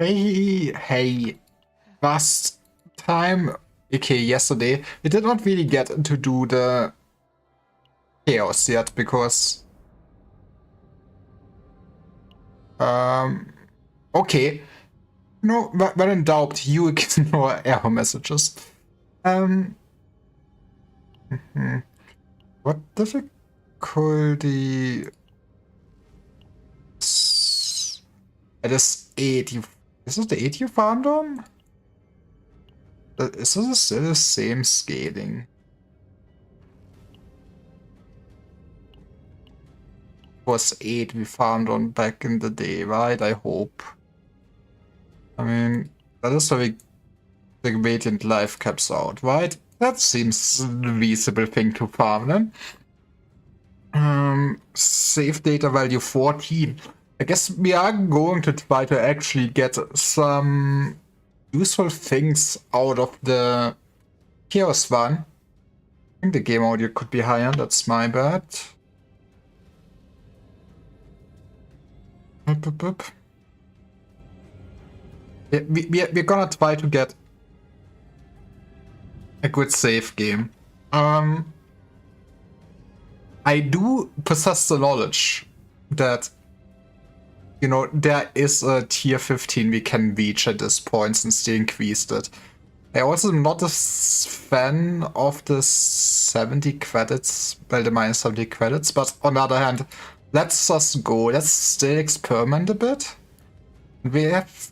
Hey, last time, aka yesterday, we did not really get to do the chaos yet because, okay, no, when in doubt, you ignore error messages. What difficulty? It is 8. Is it the 8 you farmed on? Is this still the same scaling? Was 8 we farmed on back in the day, right? I hope. I mean, that is how the Radiant life caps out, right? That seems a reasonable thing to farm then. Save data value 14. I guess we are going to try to actually get some useful things out of the Chaos one. I think the game audio could be higher, that's my bad. We're gonna try to get a good save game. I do possess the knowledge that, you know, there is a tier 15 we can reach at this point since they increased it. I also am not a fan of the 70 credits, well, the minus 70 credits, but on the other hand, let's just go. Let's still experiment a bit. We have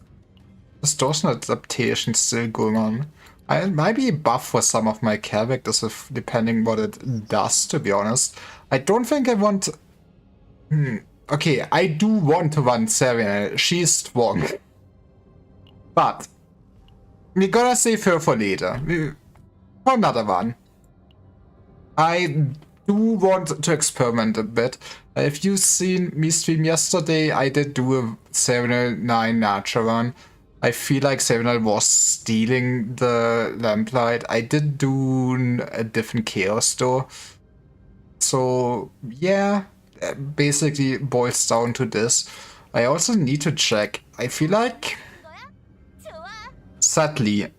distortion adaptation still going on. I might be a buff for some of my characters, if, depending what it does, to be honest. I don't think I want... Okay, I do want to run Serena. She's strong. But we're gonna save her for later. For another one. I do want to experiment a bit. If you've seen me stream yesterday, I did do a 709 Nature run. I feel like 709 was stealing the Lamplight. I did do a different Chaos though. So yeah, basically boils down to this. I also need to check. I feel like, sadly,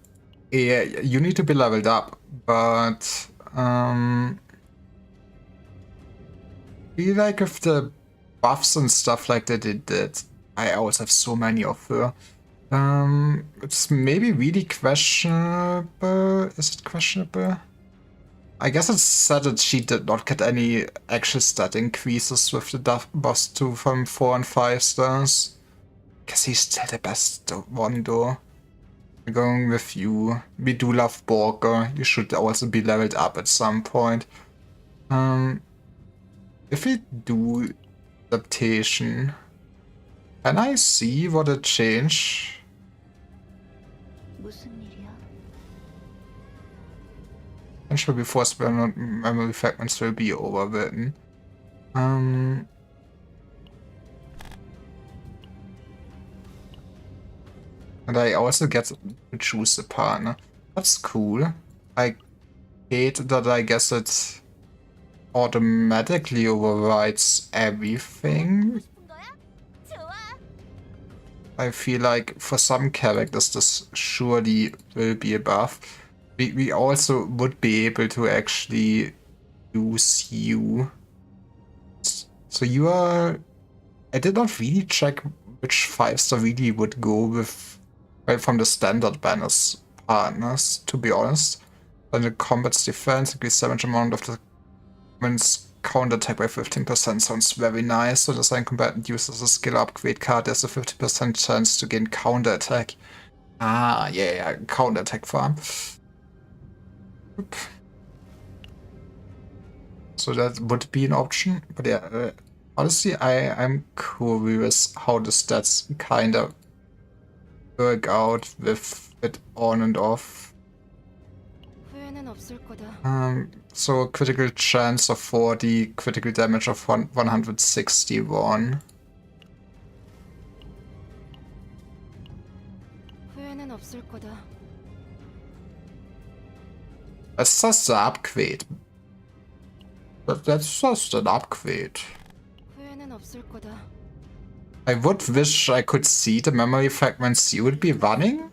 you need to be leveled up, but I feel like with the buffs and stuff like that it did, I always have so many of her. It's maybe really questionable. Is it questionable? I guess it's said that she did not get any actual stat increases with the buffs to from 4 and 5 stars. Guess he's still the best one though. I'm going with you. We do love Borger. You should also be leveled up at some point. If we do adaptation, can I see what it changed? Potential before memory fragments will be overwritten. And I also get to choose a partner. That's cool. I hate that I guess it automatically overrides everything. I feel like for some characters this surely will be a buff. We also would be able to actually use you. So you are... I did not really check which 5-star really would go with... Right from the standard banners partners, to be honest. Then the combat's defense, increase damage amount of the combat's counter attack by 15% sounds very nice. So the same combatant uses a skill upgrade card, there's a 50% chance to gain counter attack. Ah, yeah, counter attack farm. So that would be an option, but yeah, honestly, I'm curious how the stats kind of work out with it on and off. So critical chance of 40, critical damage of 161. That's just an upgrade. That's just an upgrade. I would wish I could see the memory fragments you would be running.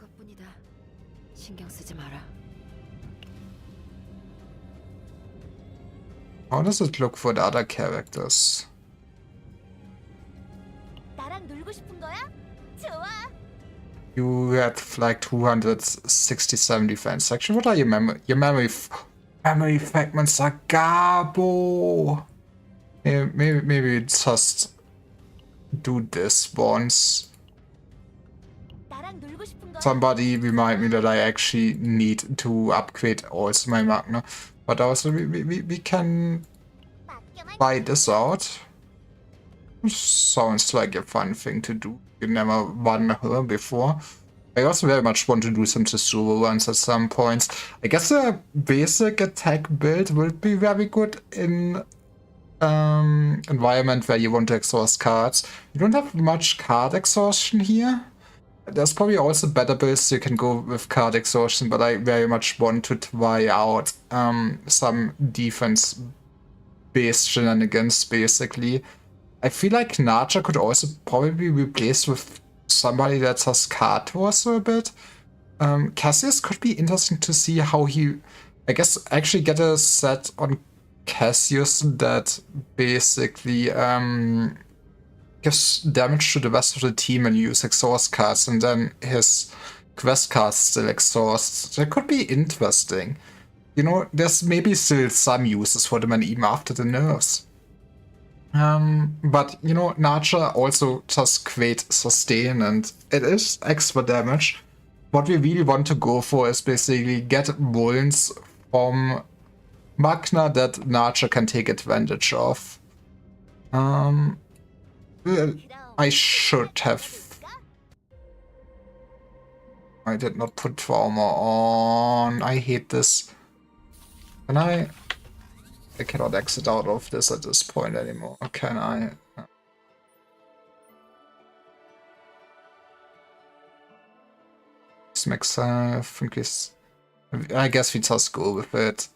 How does it look for the other characters? You had like 267 defense section. What are your memory fragments are Gabo. Yeah, maybe just do this once. Somebody remind me that I actually need to upgrade also my Magna. But also we can buy this out. Sounds like a fun thing to do. You never won her before. I also very much want to do some Tesoro runs at some points. I guess a basic attack build would be very good in environment where you want to exhaust cards. You don't have much card exhaustion here. There's probably also better builds you can go with card exhaustion, but I very much want to try out some defense-based shenanigans, basically. I feel like Nacha could also probably be replaced with somebody that has card torso a bit. Cassius could be interesting to see how he, I guess, actually get a set on Cassius that basically gives damage to the rest of the team and use exhaust cards, and then his quest cards still exhaust. That could be interesting. You know, there's maybe still some uses for them and even after the nerfs. But, you know, Nacha also does great sustain and it is extra damage. What we really want to go for is basically get wounds from Magna that Nacha can take advantage of. I should have... I did not put trauma on. I hate this. Can I... I cannot exit out of this at this point anymore, can I? This makes sense. I guess we just go with it.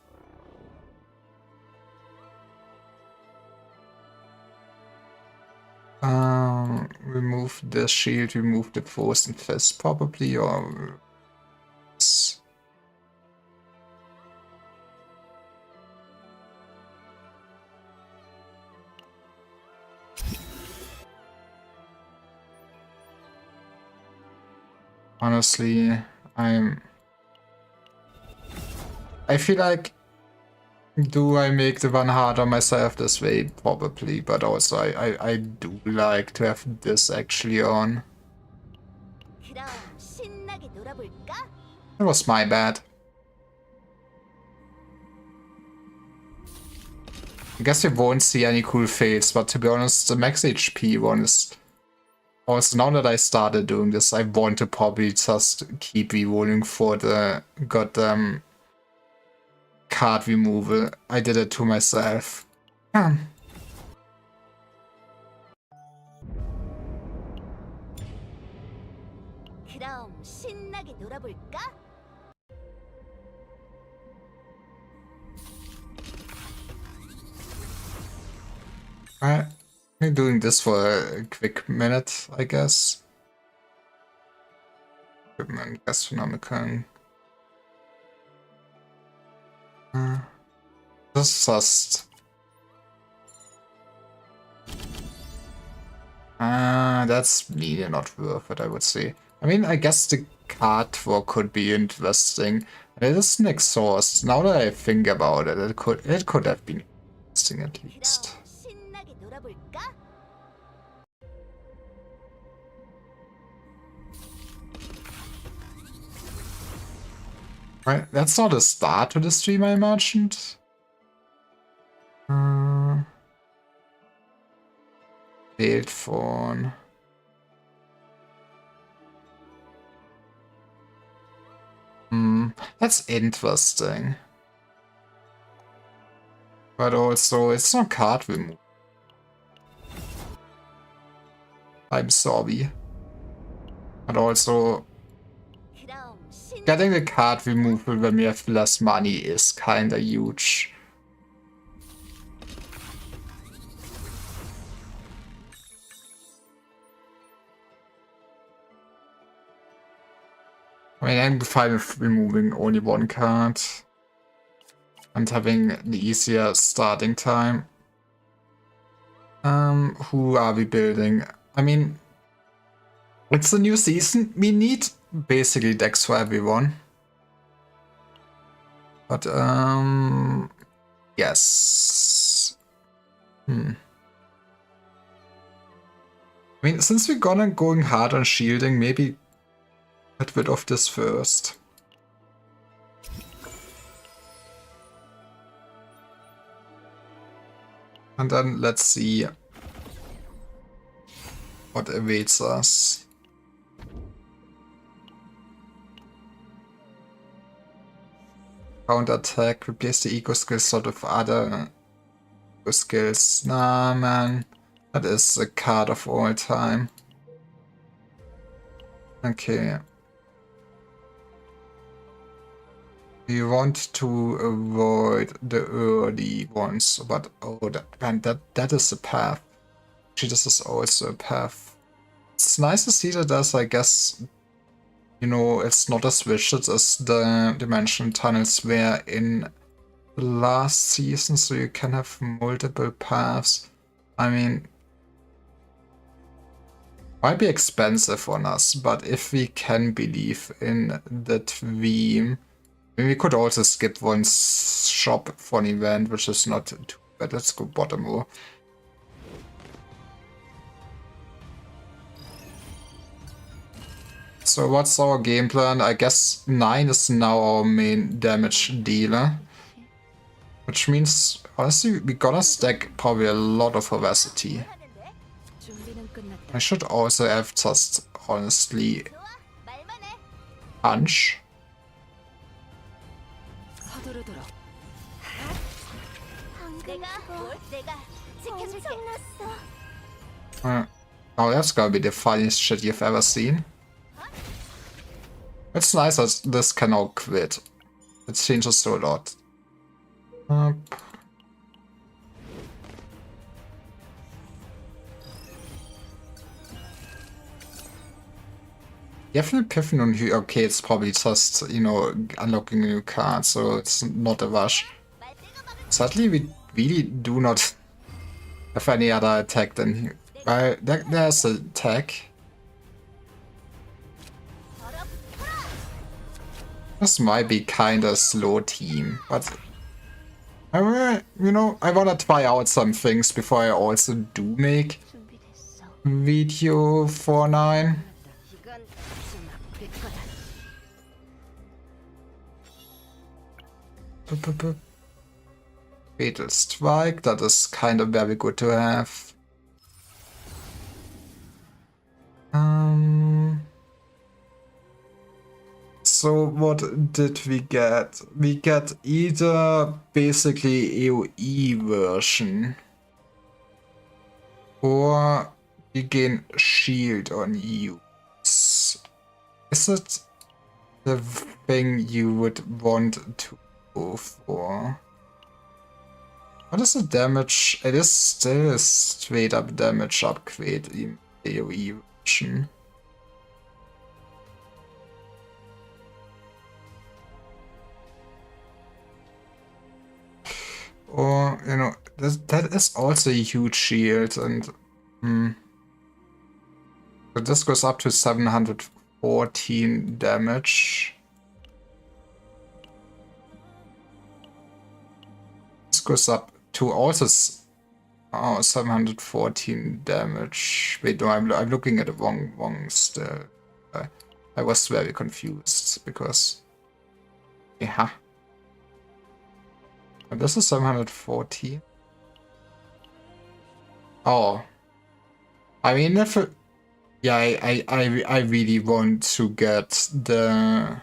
Remove the shield, remove the frozen fist probably, or... Honestly, I feel like, do I make the one hard on myself this way? Probably, but also I do like to have this actually on. It was my bad. I guess we won't see any cool fails, but to be honest, the max HP one is... Also, now that I started doing this, I want to probably just keep rerolling for the goddamn card removal. I did it to myself. Alright, I'm doing this for a quick minute, I guess. Equipment, gastronomical. This is just... that's really not worth it, I would say. I mean, I guess the card draw could be interesting. It is an exhaust. Now that I think about it, it could have been interesting at least. Right, that's not a start to the stream, I imagined. Failed phone. That's interesting. But also, it's not card removal. I'm sorry. But also, getting the card removal when we have less money is kinda huge. I mean, I'm fine with removing only one card and having the easier starting time. Who are we building? I mean, it's a new season. We need basically decks for everyone. But, yes. I mean, since we're going hard on shielding, maybe get rid of this first. And then let's see what awaits us. Counterattack, replace the eco skill slot with other eco skills. Nah, man. That is a card of all time. Okay. We want to avoid the early ones, but oh, that is a path. Actually, this is also a path. It's nice to see that there's, I guess, you know, it's not as rigid as the dimension tunnels were in the last season, so you can have multiple paths. I mean, might be expensive on us, but if we can believe in the dream, we could also skip one shop for an event, which is not too bad. Let's go bottom row. So what's our game plan? I guess 9 is now our main damage dealer. Which means, honestly, we're gonna stack probably a lot of Vivacity. I should also have just, honestly, Punch. Oh, that's gotta be the funniest shit you've ever seen. It's nice that this can all quit. It changes so a lot. Definitely Piffin on Hugh. Okay, it's probably just, you know, unlocking a new card, so it's not a rush. Sadly, we really do not have any other attack than here. There's an attack. This might be kinda slow team, but you know, I wanna try out some things before I also do make video 49. Fatal Strike, that is kind of very good to have. So what did we get? We get either basically AoE version or we gain shield on use. Is it the thing you would want to go for? What is the damage? It is still a straight up damage upgrade in AoE version. Or, you know, that is also a huge shield, and so this goes up to 714 damage. This goes up to also 714 damage. Wait, no, I'm looking at the wrong still. I was very confused because yeah. And this is 740. Oh, I mean, if it, yeah, I really want to get the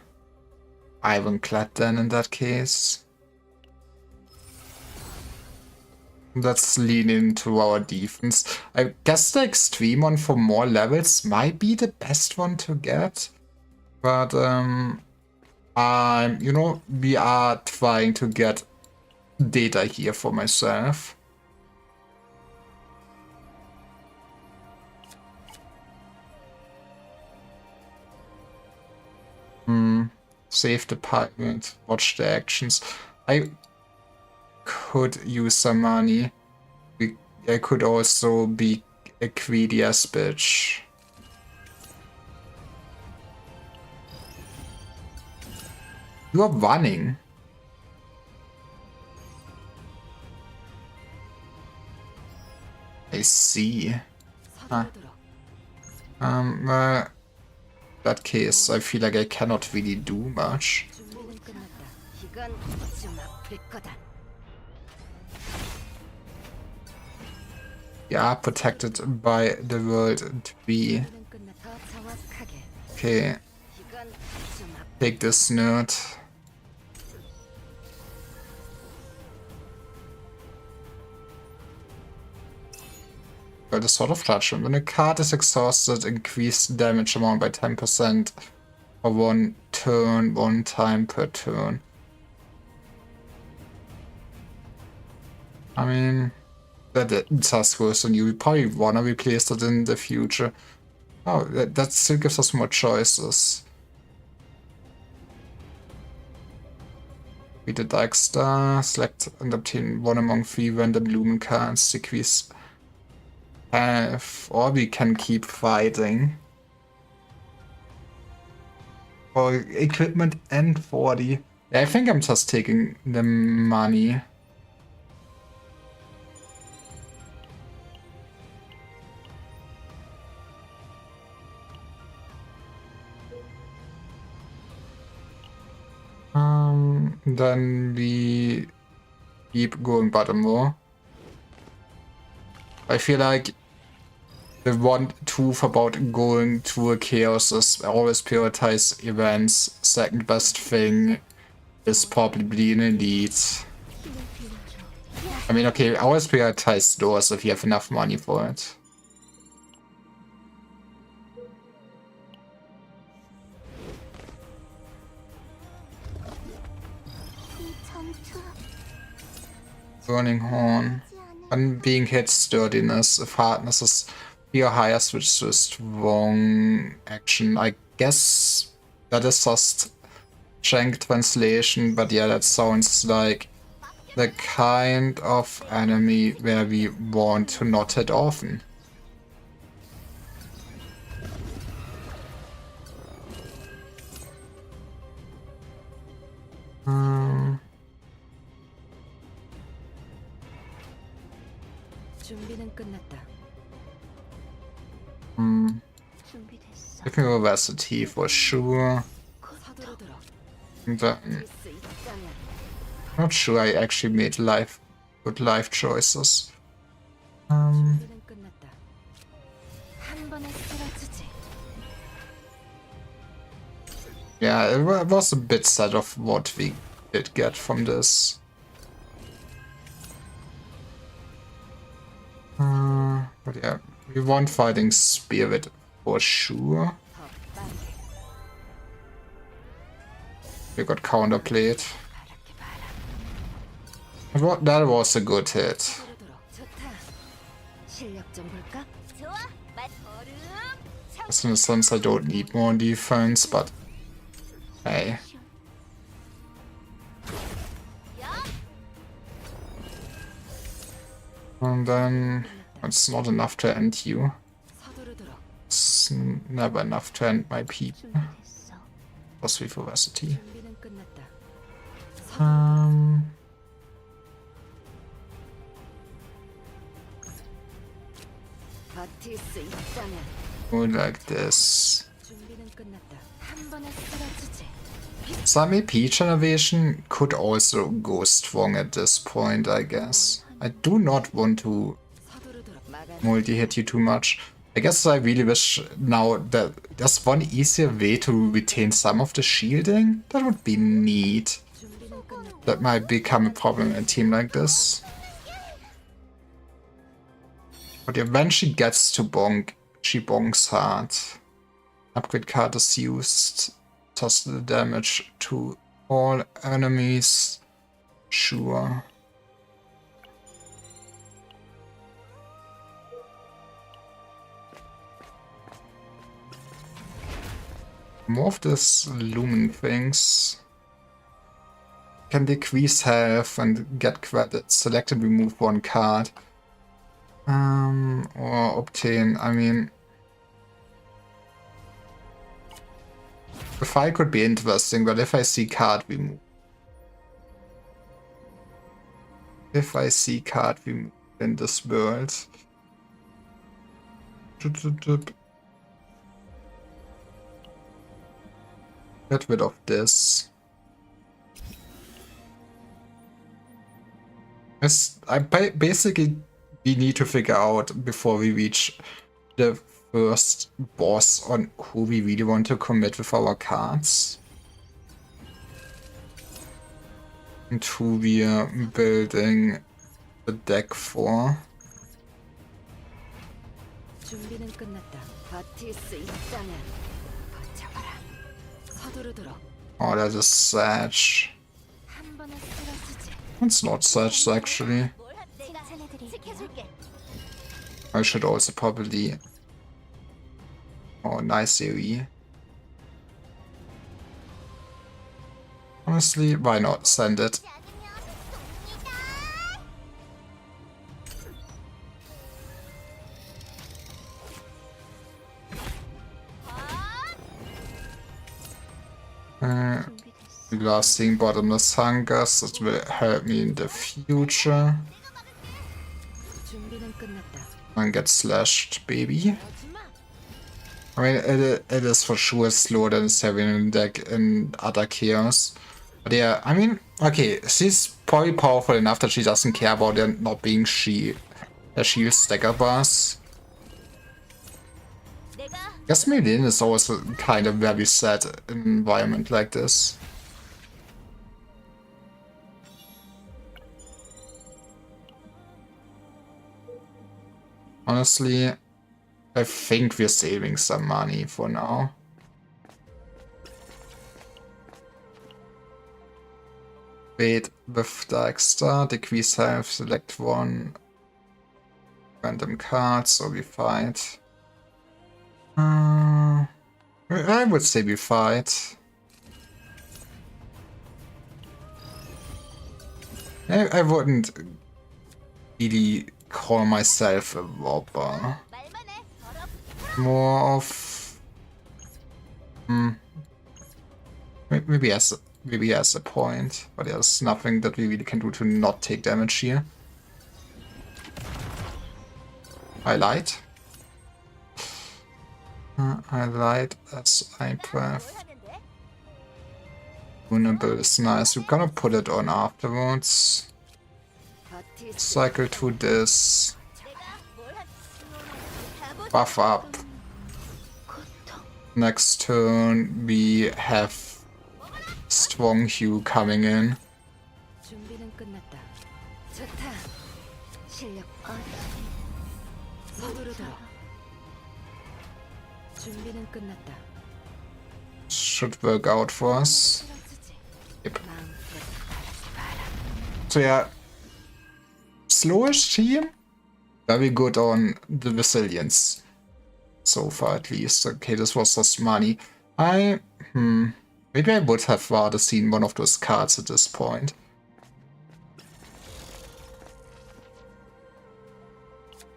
Ironclad then in that case. Let's lean into our defense. I guess the extreme one for more levels might be the best one to get, but you know, we are trying to get data here for myself. Save the pirate, watch the actions. I could use some money. I could also be a greedy ass bitch. You are running. I see. Huh. That case, I feel like I cannot really do much. Yeah, protected by the world tree. Okay. Take this nerd. The Sword of Judgment. When a card is exhausted, increase damage amount by 10% for one turn, one time per turn. I mean, that does worse on you. We probably wanna replace it in the future. Oh, that still gives us more choices. Read the Dark Star, select and obtain one among 3 random Lumen cards, decrease or we can keep fighting. For equipment and 40. Yeah, I think I'm just taking the money. Then we keep going bottom more. I feel like the one truth about going to a chaos is always prioritize events. Second best thing is probably an elite. I mean, okay, always prioritize stores if you have enough money for it. Burning Horn. When being hit, sturdiness. If hardness is your highest, which is strong action. I guess that is just Shank translation, but yeah, that sounds like the kind of enemy where we want to not hit often. Give me Vivacity for sure. Not sure I actually made good life choices. Yeah, it was a bit sad of what we did get from this. But yeah, we want Fighting Spirit for sure. We got counterplayed. That was a good hit. In a sense, I don't need more defense, but hey. And then it's not enough to end you. It's never enough to end my people. Plus with Vivacity. Like this. Sami Peach innovation could also go strong at this point, I guess. I do not want to multi-hit you too much. I guess I really wish now that there's one easier way to retain some of the shielding. That would be neat. That might become a problem in a team like this. But yeah, when she gets to bonk, she bonks hard. Upgrade card is used. Does the damage to all enemies. Sure. More of this looming things. Can decrease health and get credits. Select and remove one card. Or obtain, I mean... The fight could be interesting, but if I see card remove... If I see card remove in this world... Get rid of this. Basically, we need to figure out before we reach the first boss on who we really want to commit with our cards. And who we are building the deck for. Oh, that is Sage. It's not Sage, actually. I should also probably... Oh, nice AoE. Honestly, why not send it? Blasting Bottomless Hungers, that will help me in the future. And get slashed, baby. I mean, it is for sure slower than Serene deck in other chaos. But yeah, I mean, okay, she's probably powerful enough that she doesn't care about it not being a shield stacker boss. I guess Melin is always a kind of very sad environment like this. Honestly, I think we're saving some money for now. Wait with the extra, decrease health, select one random card, so we fight. I would say we fight. I wouldn't really call myself a robber. More of... maybe as a point, but there's nothing that we really can do to not take damage here. I lied. I lied as I breath. Vulnerable is nice. We're gonna put it on afterwards. Cycle to this. Buff up. Next turn we have strong hue coming in. Should work out for us. Yep. So yeah, slowish team, very good on the resilience. So far at least. Okay, this was just money. Maybe I would have rather seen one of those cards at this point.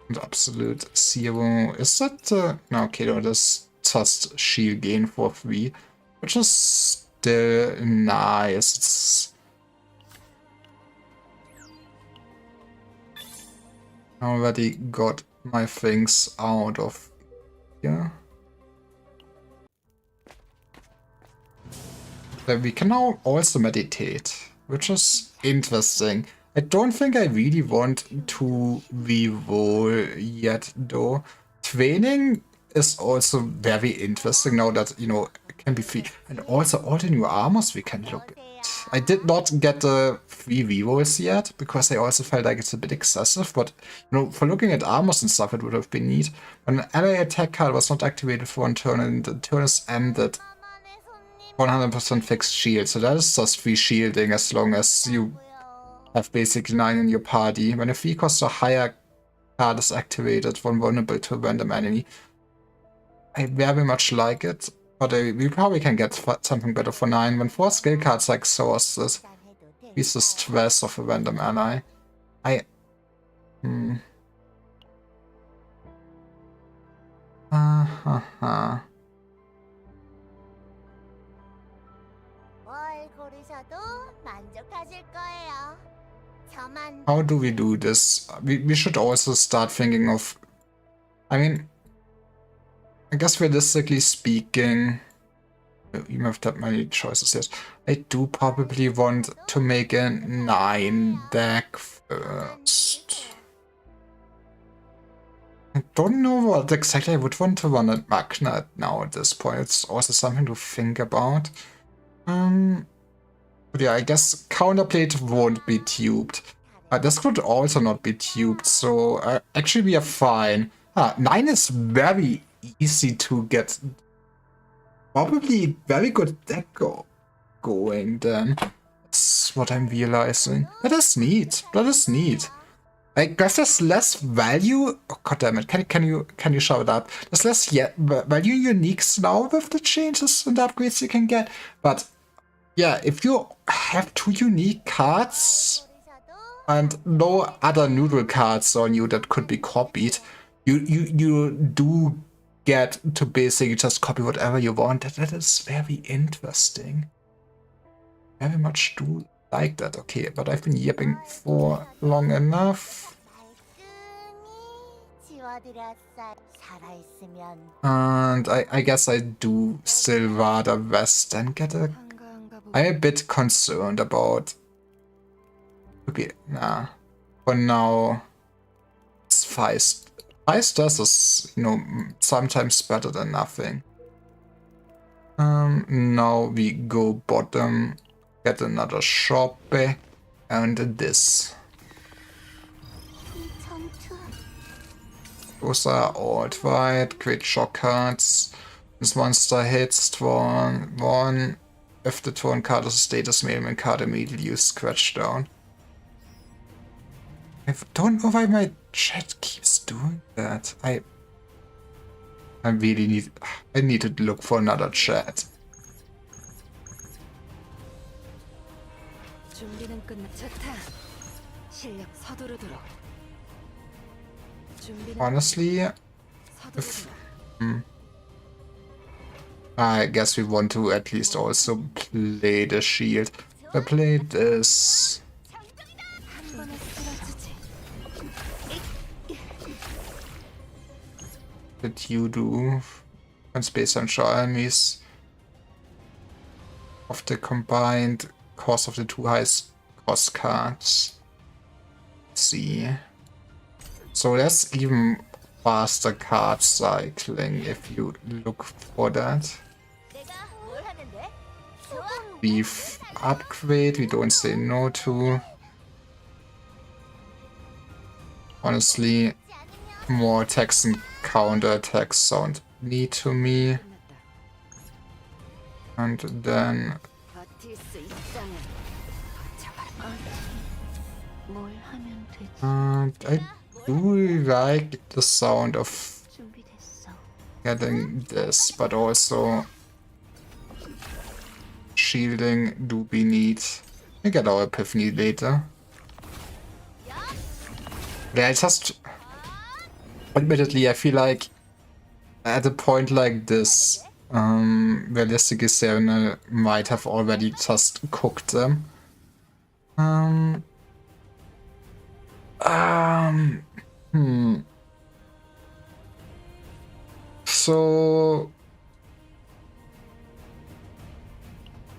And absolute zero. Is that no, okay, no, that's just shield gain for 3. Which is still nice. It's already got my things out of here. Then we can now also meditate, which is interesting. I don't think I really want to re-roll yet though. Training is also very interesting now that, you know, it can be free. And also all the new armors we can look at. I did not get the 3 rerolls yet, because I also felt like it's a bit excessive, but, you know, for looking at armors and stuff, it would have been neat. An ally attack card was not activated for 1 turn, and the turn is ended. 100% fixed shield, so that is just free shielding as long as you have basically 9 in your party. When a 3 cost or higher card is activated, when vulnerable to a random enemy. I very much like it, but we probably can get something better for 9. When 4 skill cards are exhausted, increase the stress of a random ally. How do we do this? We should also start thinking of... I mean, I guess realistically speaking, even if that many choices yet, I do probably want to make a 9 deck first. I don't know what exactly I would want to run at Magna now at this point. It's also something to think about. But yeah, I guess Counterplate won't be tubed. This could also not be tubed, so actually we are fine. 9 is very easy to get. Probably very good deck going then. That's what I'm realizing. That is neat. That is neat. I guess there's less value. Oh, God damn it! Can you shut it up? There's less value uniques now with the changes and the upgrades you can get. But yeah, if you have 2 unique cards and no other neutral cards on you that could be copied, you do get to basically just copy whatever you want. That is very interesting. Very much do like that. Okay, but I've been yapping for long enough. And I guess I do still rather rest than get a... I'm a bit concerned about... Okay, nah. For now, it's 5 stars is, you know, sometimes better than nothing. Now we go bottom, get another shop, and this. Those are alt white, great shock cards. This monster hits turn 1. If the turn card is a status ailment card, immediately you scratch down. I don't know why my chat keeps doing that. I really need to look for another chat. Honestly, I guess we want to at least also play the shield. I played this. Did you do when space on enemies of the combined cost of the two highest cost cards? Let's see. So that's even faster card cycling if you look for that. Beef upgrade, we don't say no to. Honestly, more attacks and counter attacks sound neat to me. And then I do like the sound of getting this, but also shielding do be neat. We get our epiphany later. Yeah, it's just admittedly, I feel like at a point like this, realistically, Serena might have already just cooked them. So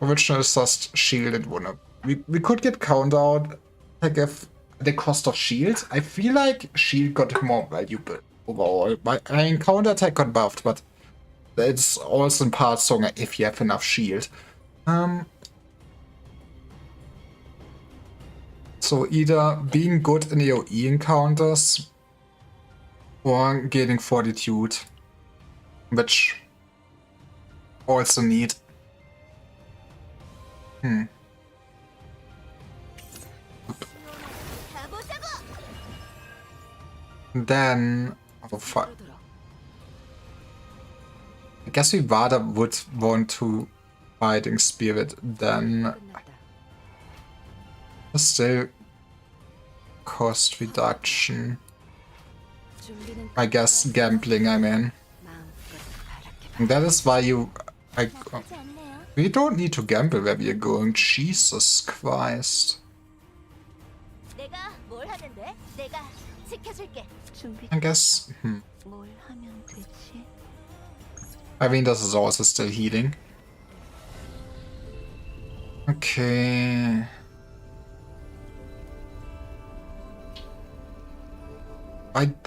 original is just shielded one. We could get counter out like if the cost of shield. I feel like shield got more valuable overall. I mean, counter attack got buffed, but it's also in part stronger if you have enough shield. So either being good in AoE encounters or gaining fortitude, which also need. Then, oh fuck. I guess we rather would want to fighting spirit than still cost reduction. I guess gambling, I mean. And that is why we don't need to gamble where we are going. Jesus Christ. I guess. I mean, this is also still healing. Okay.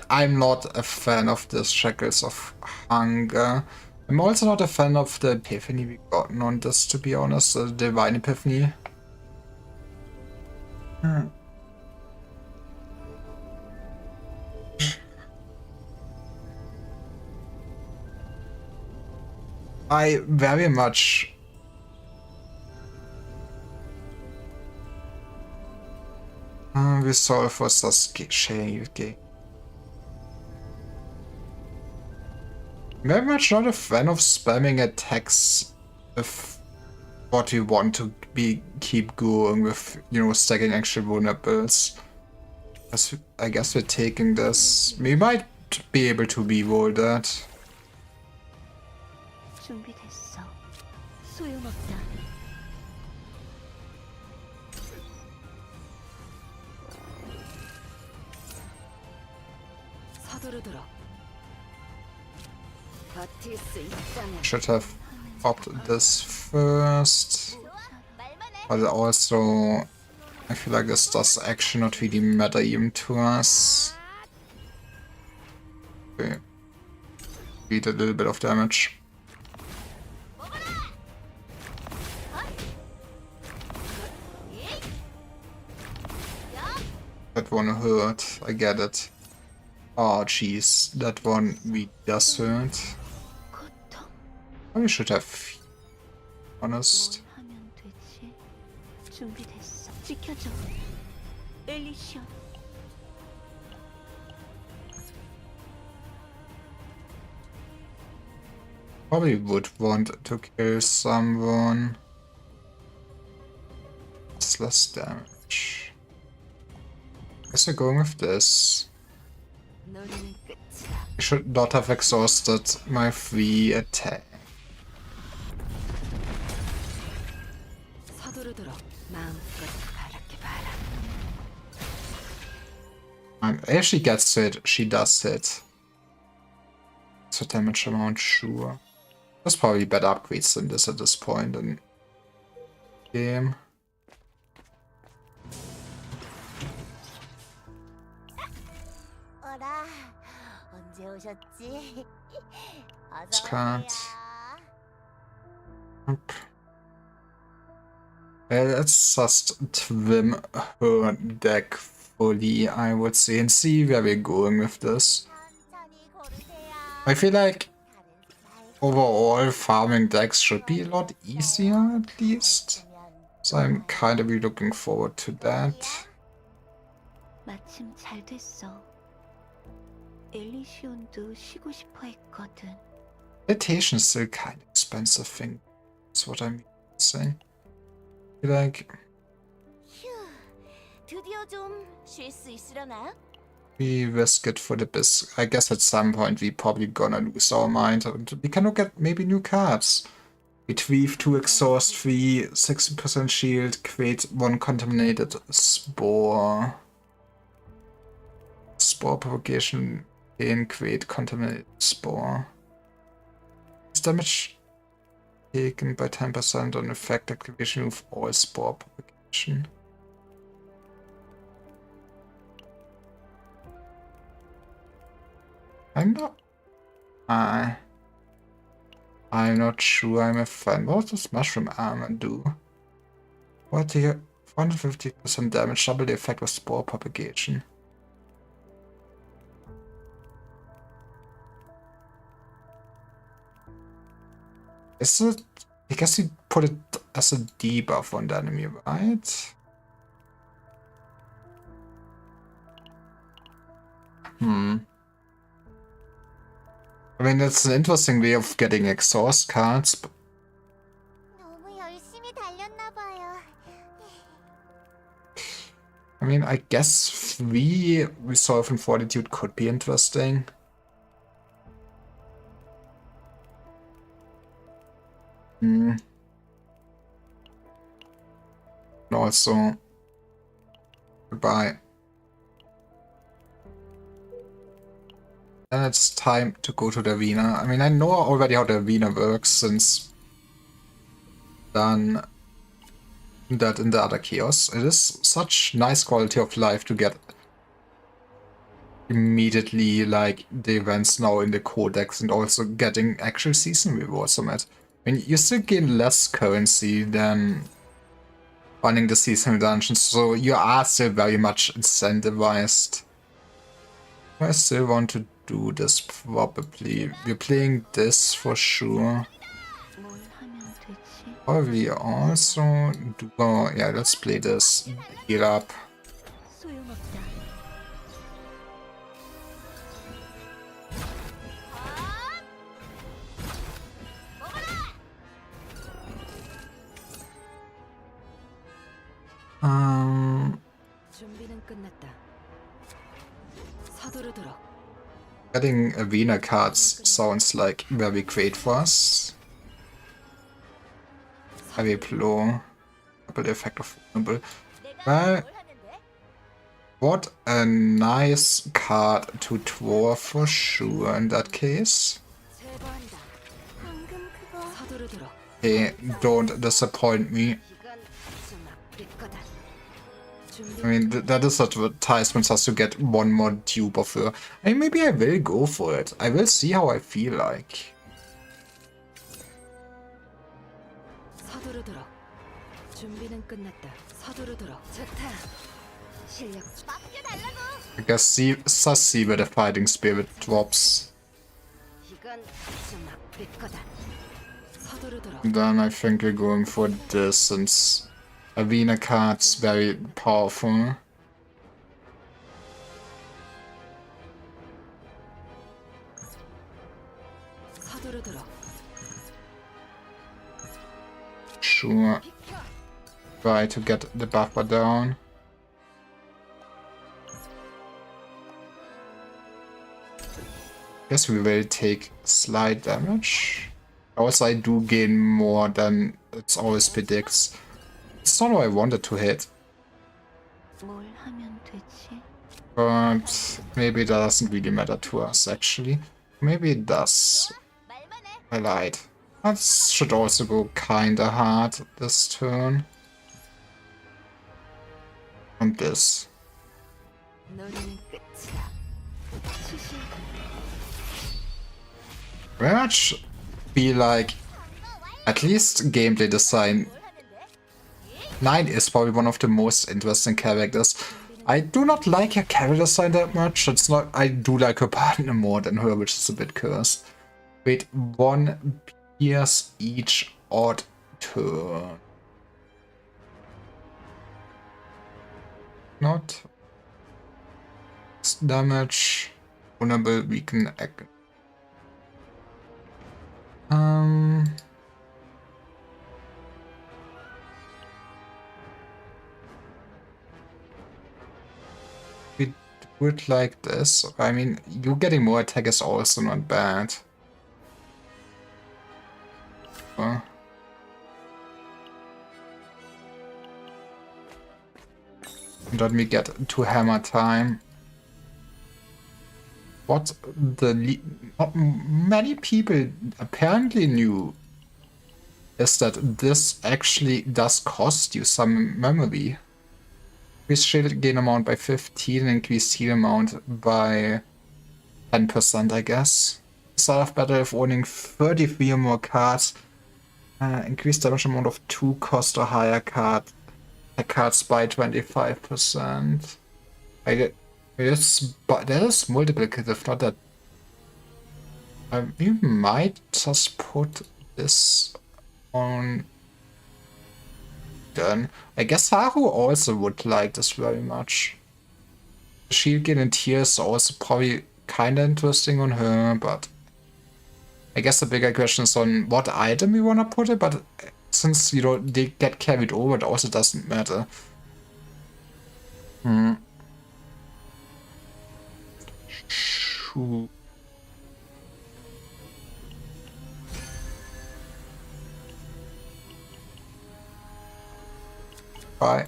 I'm not a fan of the Shackles of Hunger. I'm also not a fan of the Epiphany we gotten on this, to be honest, the Divine Epiphany. I very much resolve was das Shake. Very much not a fan of spamming attacks if what we want to keep going with, you know, stacking actual vulnerables. I guess we're taking this. We might be able to reroll that. Should have popped this first, but also I feel like this does actually not really matter even to us. Okay, beat a little bit of damage. That one hurt, I get it. Oh, jeez, that one we just heard. 고통 We should have, honest. 뭘 하면 되지? 준비됐어. 지켜줘. 엘리시온. Probably would want to kill someone. It's less damage. Guess we're going with this. 노래는 끝이야. I should not have exhausted my free attack. 서두르도록 마음껏 바랄게 바라. If she gets hit, she does hit. So damage amount, sure. There's probably better upgrades than this at this point in the game. 어라, 언제 오셨지? This 어서 card. 오세요. Let's just trim her deck fully, I would say, and see where we're going with this. 천천히 고르세요. I feel like 다른 스타일 overall farming decks should be a lot easier at least. So I'm kind of really looking forward to that. 마침 잘 됐어. 엘리시온도 쉬고 싶어 했거든. Meditation is still kind of expensive thing. That's what I'm saying. I feel like 휴, 드디어 좀 쉴 수 있으려나? we risk it for the bis. I guess at some point we probably gonna lose our mind. And we can look at maybe new cards. Retrieve 2 exhaust 3, 60% shield, create 1 contaminated spore. Spore propagation and create contaminated spore. Is damage taken by 10% on effect activation of all spore propagation. I'm not sure I'm a fan. What does mushroom armor do? What the 150% damage, double the effect of spore propagation. Is it? I guess you put it as a debuff on the enemy, right? I mean, it's an interesting way of getting exhaust cards. But 너무 열심히 달렸나 봐요. I mean, I guess 3 Resolve and Fortitude could be interesting. And also, goodbye. Then it's time to go to the arena. I mean, I know already how the arena works since done that in the other chaos. It is such nice quality of life to get immediately like the events now in the codex and also getting actual season rewards from it. I mean, you still gain less currency than running the seasonal dungeons, so you are still very much incentivized. I still want to do this probably. We're playing this for sure. 뭘 하면 되지? Probably also do. Oh, yeah, let's play this. Heal up. 소용없다. 준비는 끝났다. 서두르도록. Getting arena cards sounds like very great for us. Heavy blow. Double effect of vulnerable. Well, 뭘 하면 돼? what a nice card to draw for sure in that case. 제거한다. 방금 그거 서두르도록. Hey, don't disappoint me. 이건 좀 아플 거다. I mean, that is advertisements has to get one more dupe of her. I mean, maybe I will go for it. I will see how I feel like. 서두르도록. 준비는 끝났다. 서두르도록. 좋다. 실력 맡겨달라고. I guess Sassy with the fighting spirit drops. 이건 좀 아플 거다. 서두르도록. Then I think we're going for this since Avena card's very powerful. 서두르도록. Sure. Try to get the buffer down. Guess we will take slight damage. Also, I do gain more than it always predicts. It's not what I wanted to hit, 뭘 하면 되지? but maybe it doesn't really matter to us actually. Maybe it does. 말만 해. I lied. That should also go kinda hard this turn. And this. 너는 끝이다. 수신. Very much be like, at least gameplay design. 뭘 하면 돼? 9 is probably one of the most interesting characters. I do not like her character design that much. It's not. I do like her partner more than her, which is a bit cursed. Wait, 1 pierce each odd turn. Not damage. Vulnerable, weaken, egg. We do it like this. I mean, you getting more attack is also not bad. Let me get to hammer time. What not many people apparently knew is that this actually does cost you some memory. Increase shield gain amount by 15, increase heal amount by 10%, I guess. Start of battle if owning 33 or more cards. Increase damage amount of 2 cost or higher cards by 25%. I get. But there's multiplicative, not that. We might just put this on. Then I guess Haru also would like this very much. Shield gain and tears is also probably kinda interesting on her, but I guess the bigger question is on what item we wanna put it. But since they get carried over, it also doesn't matter. Shoo. Bye.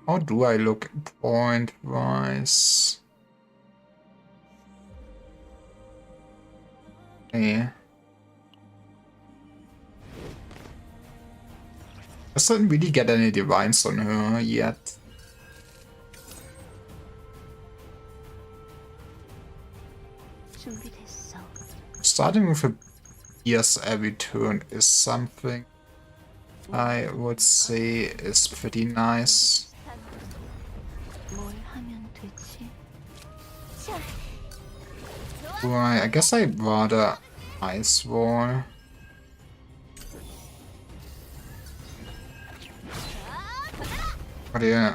How do I look point-wise? Hey. I didn't really get any divines on her yet. 준비됐어. Starting with a pierce every turn is something I would say is pretty nice. 뭘 하면 되지? Right, I guess I'd rather Ice Wall. But yeah,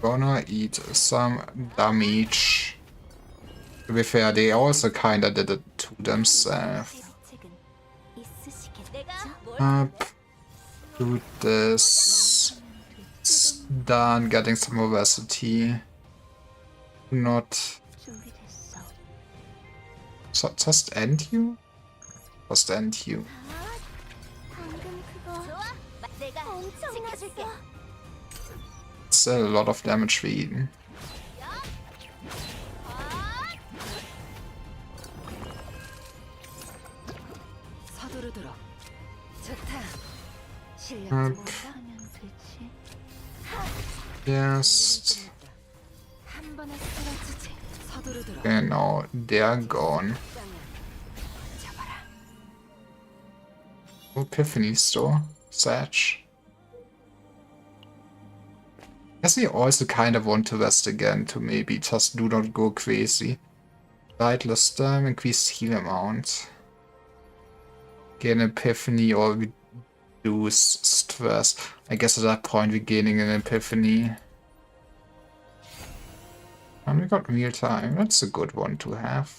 gonna eat some damage. To be fair, they also kinda did it to themselves. Up, do this. Done getting some obesity. Not. So just end you? Just end you. 방금 그거 내가 엄청났어. Still a lot of damage we eaten. 서두르도록. 좋다. 실력 Up. 좀 하면 되지. Yes. 한 번에 쓰러지지. 서두르도록. Okay, now they're gone. 잡아라. Epiphany store. Satch. Guess we also kind of want to rest again to maybe just do not go crazy. Lightless time, increase heal amount. Gain epiphany or reduce stress. I guess at that point we're gaining an epiphany. And we got real time. That's a good one to have.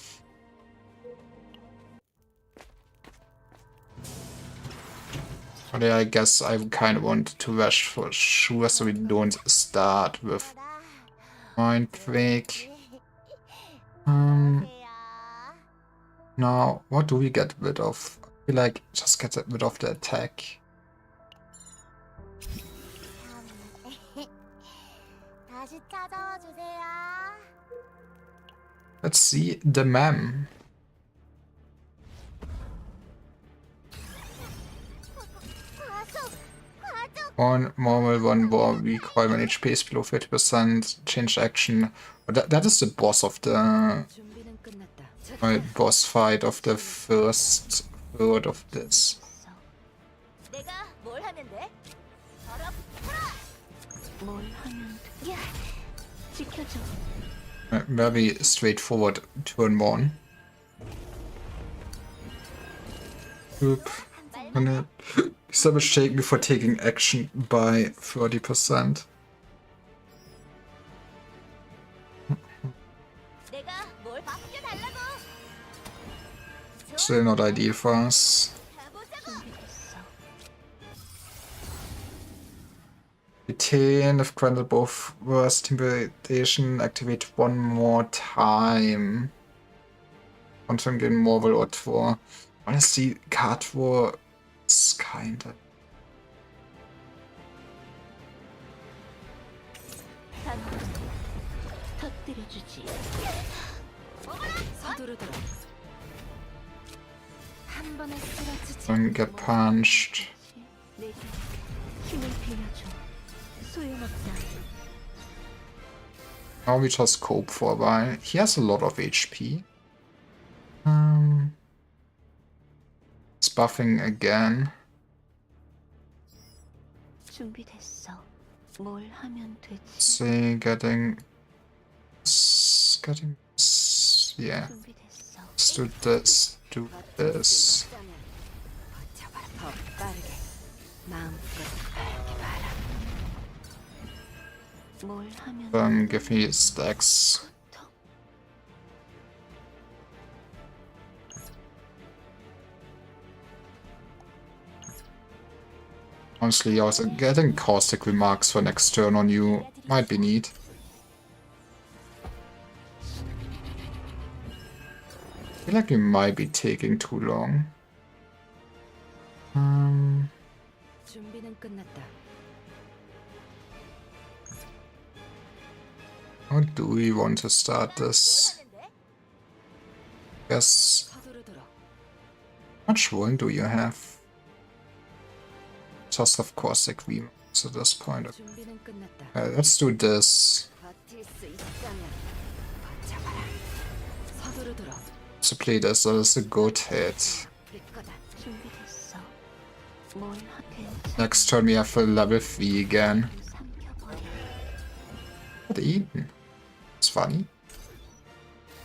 But yeah, I guess I kind of want to rush for sure so we don't start with Mind Break. Now, what do we get rid of? I feel like just get rid of the attack. Let's see the mem. One normal, one war, recoil when HP is below 50%, change action. But that is the boss of the boss fight of the first third of this. Very straightforward turn one. Oop. Sub shake before taking action by 30%. Still not ideal for us. Retain if granted both worst intimidation, activate one more time. Confirm den Marvel or Tor. Honestly, card war is kinda. Don't get punched. Now we just cope for a while. He has a lot of HP. It's buffing again. See, getting, yeah. Let's do this. Do this. Give me stacks. Honestly, also getting caustic remarks for next turn on you might be neat. I feel like we might be taking too long. How do we want to start this? Guess. How much wound do you have? Just of course like remarks at this point. Let's do this. To play this as a good hit. Next turn we have a level 3 again. What Eden? It's funny.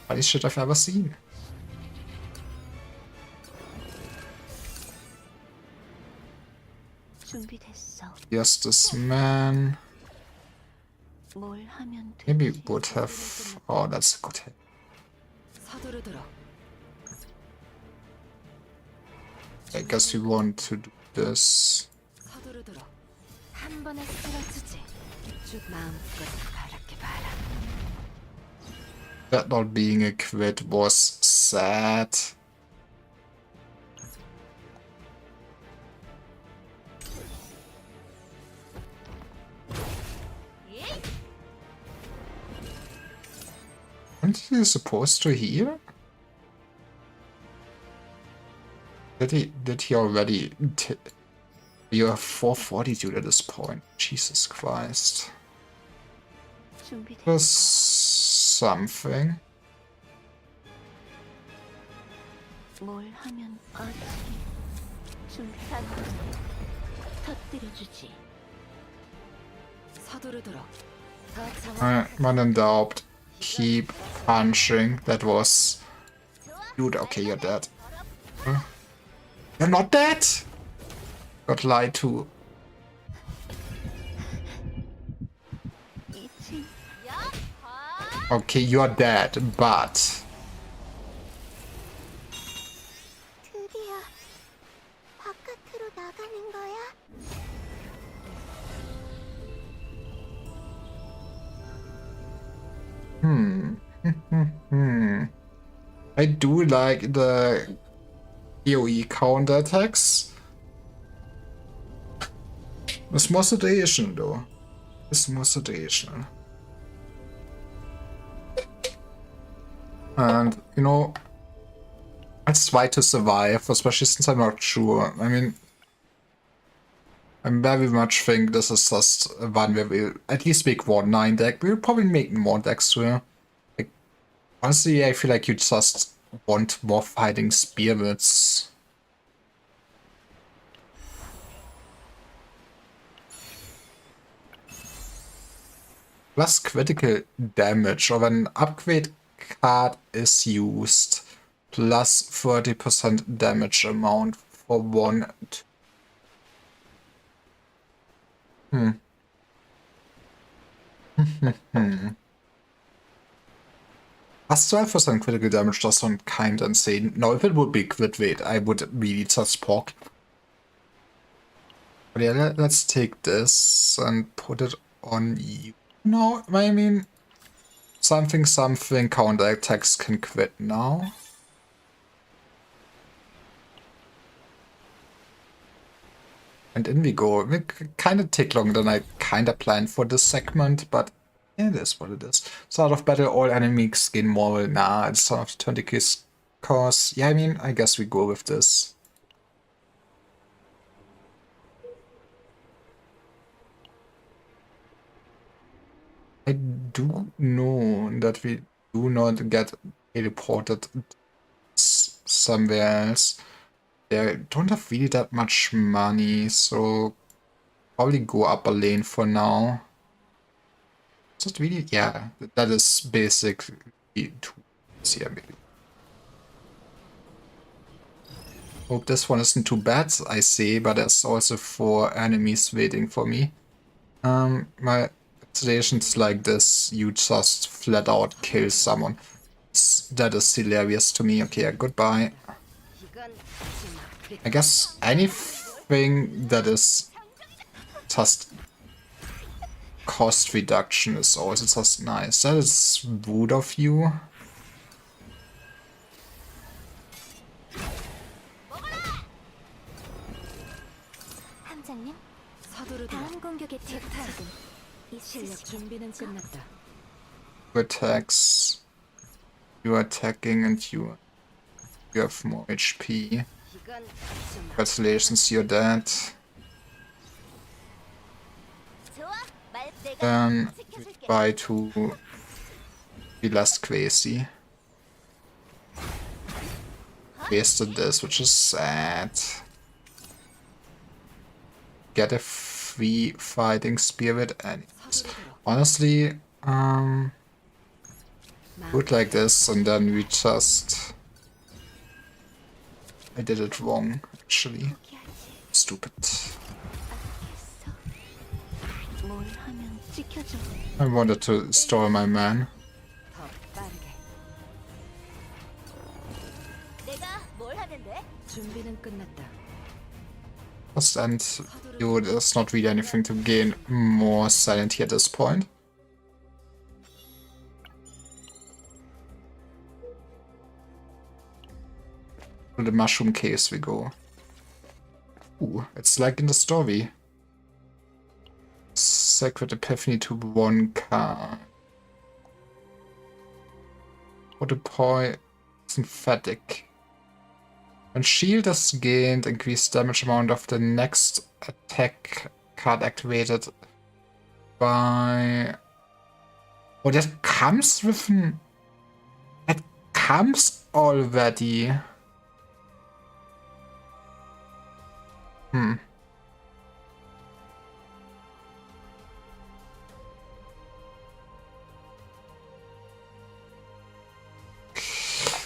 Funniest shit I've ever seen. Yes, this man. Maybe would have. Oh, that's a good hit. I guess we want to do this. That not being a crit was sad. Aren't you supposed to heal? Did he already? You have 442 at this point. Jesus Christ. There's something. 단번에 터뜨려주지. 서두르도록. 더 정확. When in doubt, keep punching. That was... Dude, okay, you're dead. Huh? You're not dead? Got lied to. 이제 Okay, you're dead, but... 드디어 바깥으로 나가는 거야? I do like the AoE counterattacks. It's more situational though. It's more situational. And, you know, let's try to survive, especially since I'm not sure. I mean, I very much think this is just one where we'll at least make 1-9 deck. We'll probably make more decks here. Like, honestly, I feel like you just want more fighting spirits. Plus critical damage, or when an upgrade card is used, plus 30% damage amount for one. Plus 12% critical damage does sound kind of insane. No, if it would be crit rate, I would really just pork. But yeah, let's take this and put it on you. No, I mean, something counterattacks can quit now. And in we go. It kind of take longer than I kind of planned for this segment, but it is what it is. Start of battle, all enemies gain moral. Nah, it's sort of 20 kills cost. Yeah, I mean, I guess we go with this. I do know that we do not get teleported somewhere else. They don't have really that much money, so probably go upper lane for now. Just really, yeah, that is basically two. Yeah, maybe. Hope this one isn't too bad, I say, but there's also 4 enemies waiting for me. My situations like this, you just flat out kill someone. That is hilarious to me. Okay, goodbye. I guess anything that is just cost reduction is also just nice. That is rude of you. 함장님, 서두르도록. 다음 공격의 지금 실력 준비는 끝났다. Attacks. You're attacking and you have more HP. Congratulations, you're dead. Then we try to be less crazy. Wasted this, which is sad. Get a free fighting spirit and honestly, put like this and then we just... I did it wrong, actually. Stupid. 뭘 하면 지켜줘. I wanted to store my man. 더 빠르게. 내가 뭘 하는데? 준비는 끝났다. And you, there's not really anything to gain more silent here at this point. To the mushroom case we go. Ooh, it's like in the story. Sacred Epiphany to 1 card. What a point. Synthetic. When shield is gained, increased damage amount of the next attack card activated by... Oh, that comes with an... That comes already. Hmm.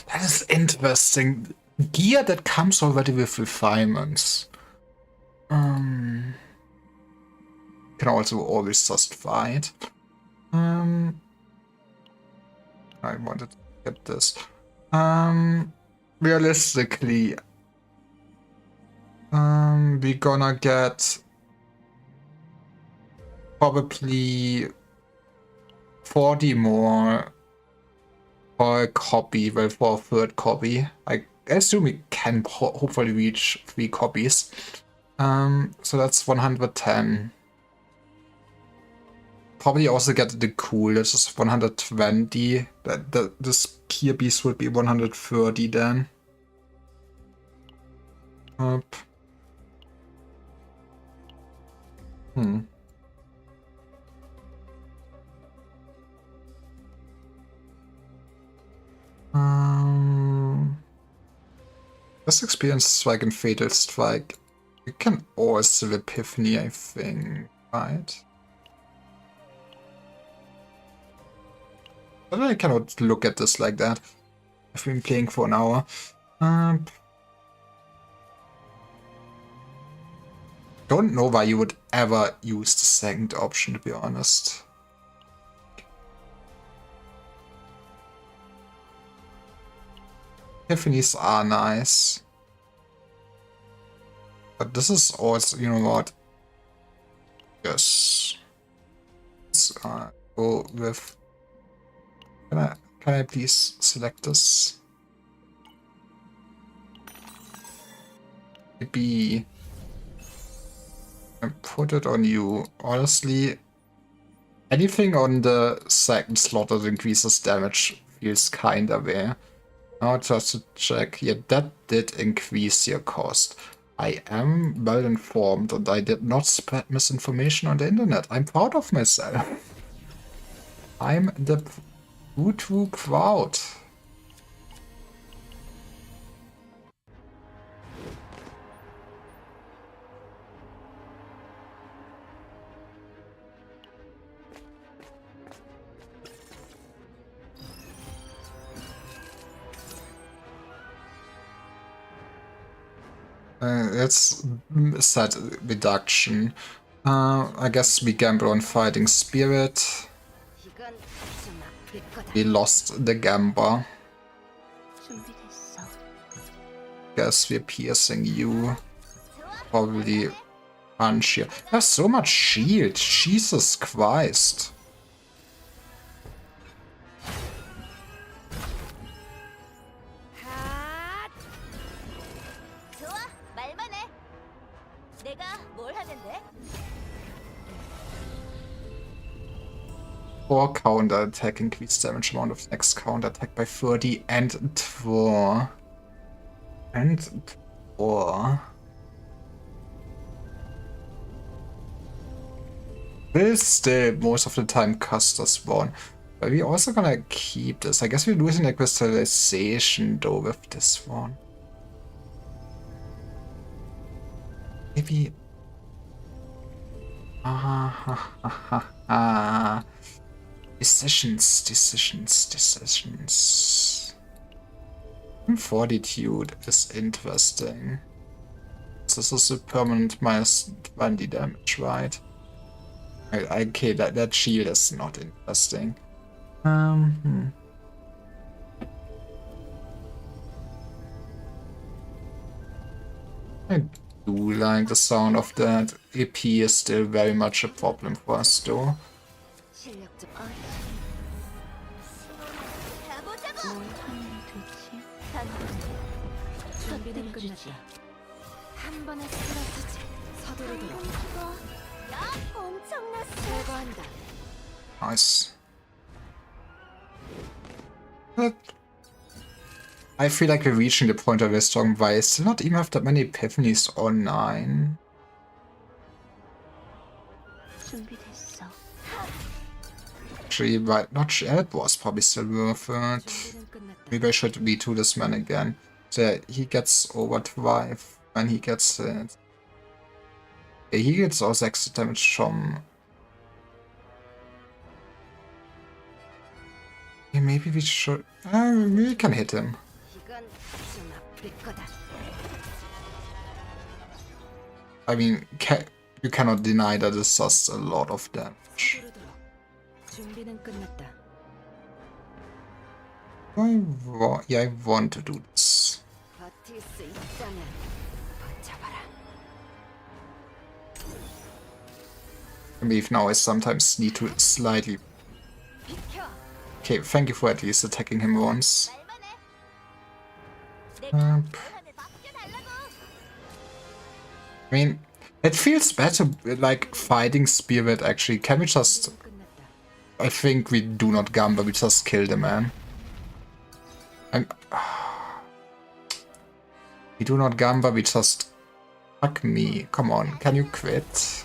That is interesting. Gear that comes already with refinements. Can also always just fight. I wanted to get this. Realistically, we're gonna get probably 40 more for a copy, well, for a third copy. I assume we can hopefully reach 3 copies. So that's 110. Probably also get the cool, that's just 120. This Gear Beast would be 130 then. Up. This experience Strike and Fatal Strike. You can also Epiphany, I think, right? But I cannot look at this like that. I've been playing for an hour. Don't know why you would ever use the second option, to be honest. Epiphanies are nice. But this is also, you know what? Yes. Let's go with... Can I please select this? Maybe... and put it on you. Honestly, anything on the second slot that increases damage feels kinda rare. Now just to check, yeah, that did increase your cost. I am well informed and I did not spread misinformation on the internet. I'm proud of myself. I'm the too proud. It's set reduction. I guess we gamble on Fighting Spirit. 이건 좀 아플 거다. We lost the Gamba. 준비됐어. Guess we're piercing you. Probably punch here. There's so much shield. Jesus Christ. 좋아, 말만 해. 내가 뭘 하는데? 4 counter attack, increase damage amount of next counter attack by 30 and 4. And 4. Will still most of the time cost us 1. But we're also gonna keep this. I guess we're losing the crystallization though with this one. Maybe. Decisions. Fortitude is interesting. This is a permanent minus 20 damage, right? Okay, that shield is not interesting. I do like the sound of that. AP is still very much a problem for us though. 실력 좀 가보자고. 뭘 하면 좋지? 준비는 끝났다. 한 번에 쓰러지지. 서두르도록. 야, 엄청났어. 제거한다. Nice. But I feel like we're reaching the point of a strong why I still not even have that many epiphanies online. 준비됐어. Actually, right, not sure. It was probably still worth it. 준비는 끝났다. Maybe I should V2 this man again. So he gets overdrive when he gets hit. Yeah, he gets also extra damage from... Yeah, maybe we should... we can hit him. 이건 좀 아플 거다. I mean, you cannot deny that this does a lot of damage. 서두르도록. 준비는 끝났다. Yeah, I want to do this. 버틸 수 있다면 버텨봐라. I believe now I sometimes need to slightly... 비켜. Okay, thank you for at least attacking him once. 말만 해. 내가 권한을 맡겨달라고. I mean, it feels better, like, fighting Spirit, actually. Can we just... 끝났다. I think we do not Gamba, we just kill the man. We do not Gamba, we just... Fuck me. Come on, can you quit?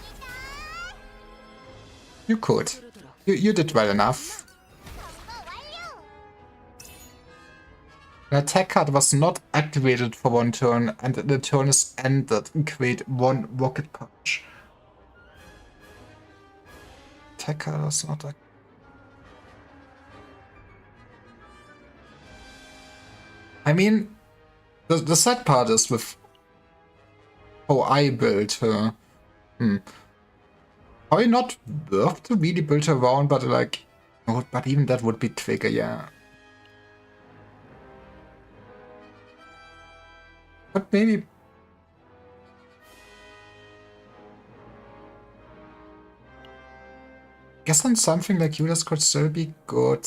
You could. You did well enough. An attack card was not activated for one turn, and the turn is ended. Create one rocket punch. Attack card was not activated. I mean, the sad part is with how I built her. Probably not worth to really build around, but like, oh, but even that would be trigger, yeah. But maybe... Guess on something like you, this could still be good.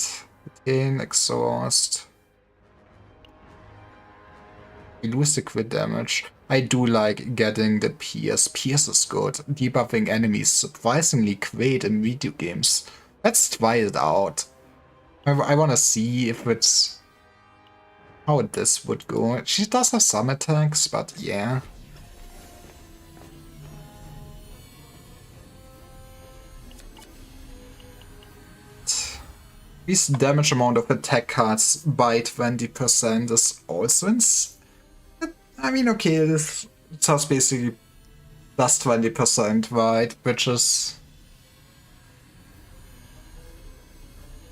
In exhaust. We lose the crit damage. I do like getting the Pierce. Pierce is good. Debuffing enemies surprisingly great in video games. Let's try it out. I wanna see if it's... how this would go. She does have some attacks, but yeah. This damage amount of attack cards by 20% is also I mean, okay, this just basically plus 20%, right? Which is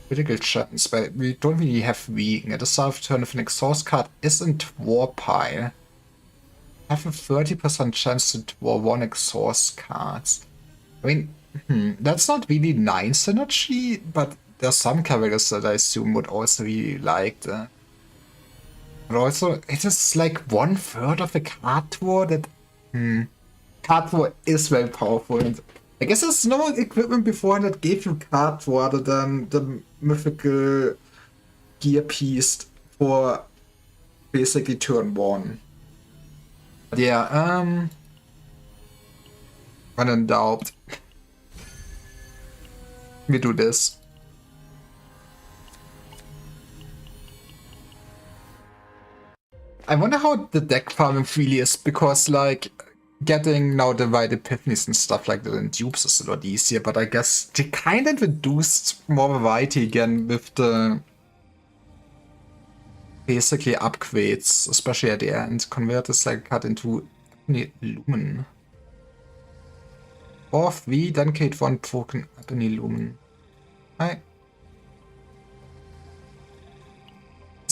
critical chance, but we don't really have weaken. At the start of turn, if an exhaust card is in draw pile, have a 30% chance to draw one exhaust cards. I mean, that's not really nice synergy, but there's some characters that I assume would also really like that. But also, it is like 1/3 of the card draw that... Card draw is very powerful, and I guess there's no equipment before that gave you card draw other than the mythical gear piece for basically turn 1. But yeah, when in doubt, we do this. I wonder how the deck farming really is, because like getting now the right epiphanies and stuff like that in dupes is a lot easier, but I guess they kind of introduced more variety again with the basically upgrades, especially at the end. Convert this like card into Lumen. 4/3, then create 1 token Ebony Lumen. Hi.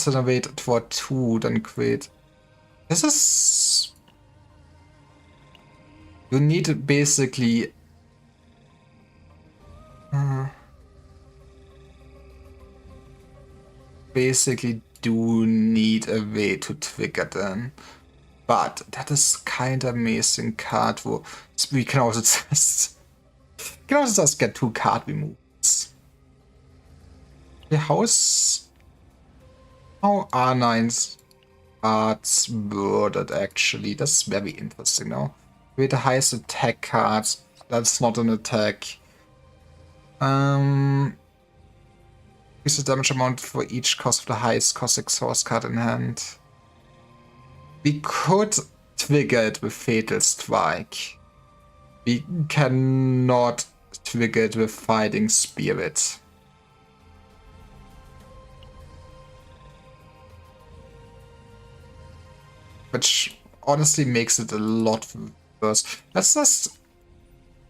Wait for 2, then create. This is... You need basically... basically do need a way to trigger them. But that is kind of amazing card. We can also just... get 2 card removals. The house... How R9's cards worded actually? That's very interesting now. With the highest attack cards, that's not an attack. Is the damage amount for each cost of the highest cost exhaust card in hand. We could trigger it with Fatal Strike. We cannot trigger it with Fighting Spirit. Which honestly makes it a lot worse. Let's just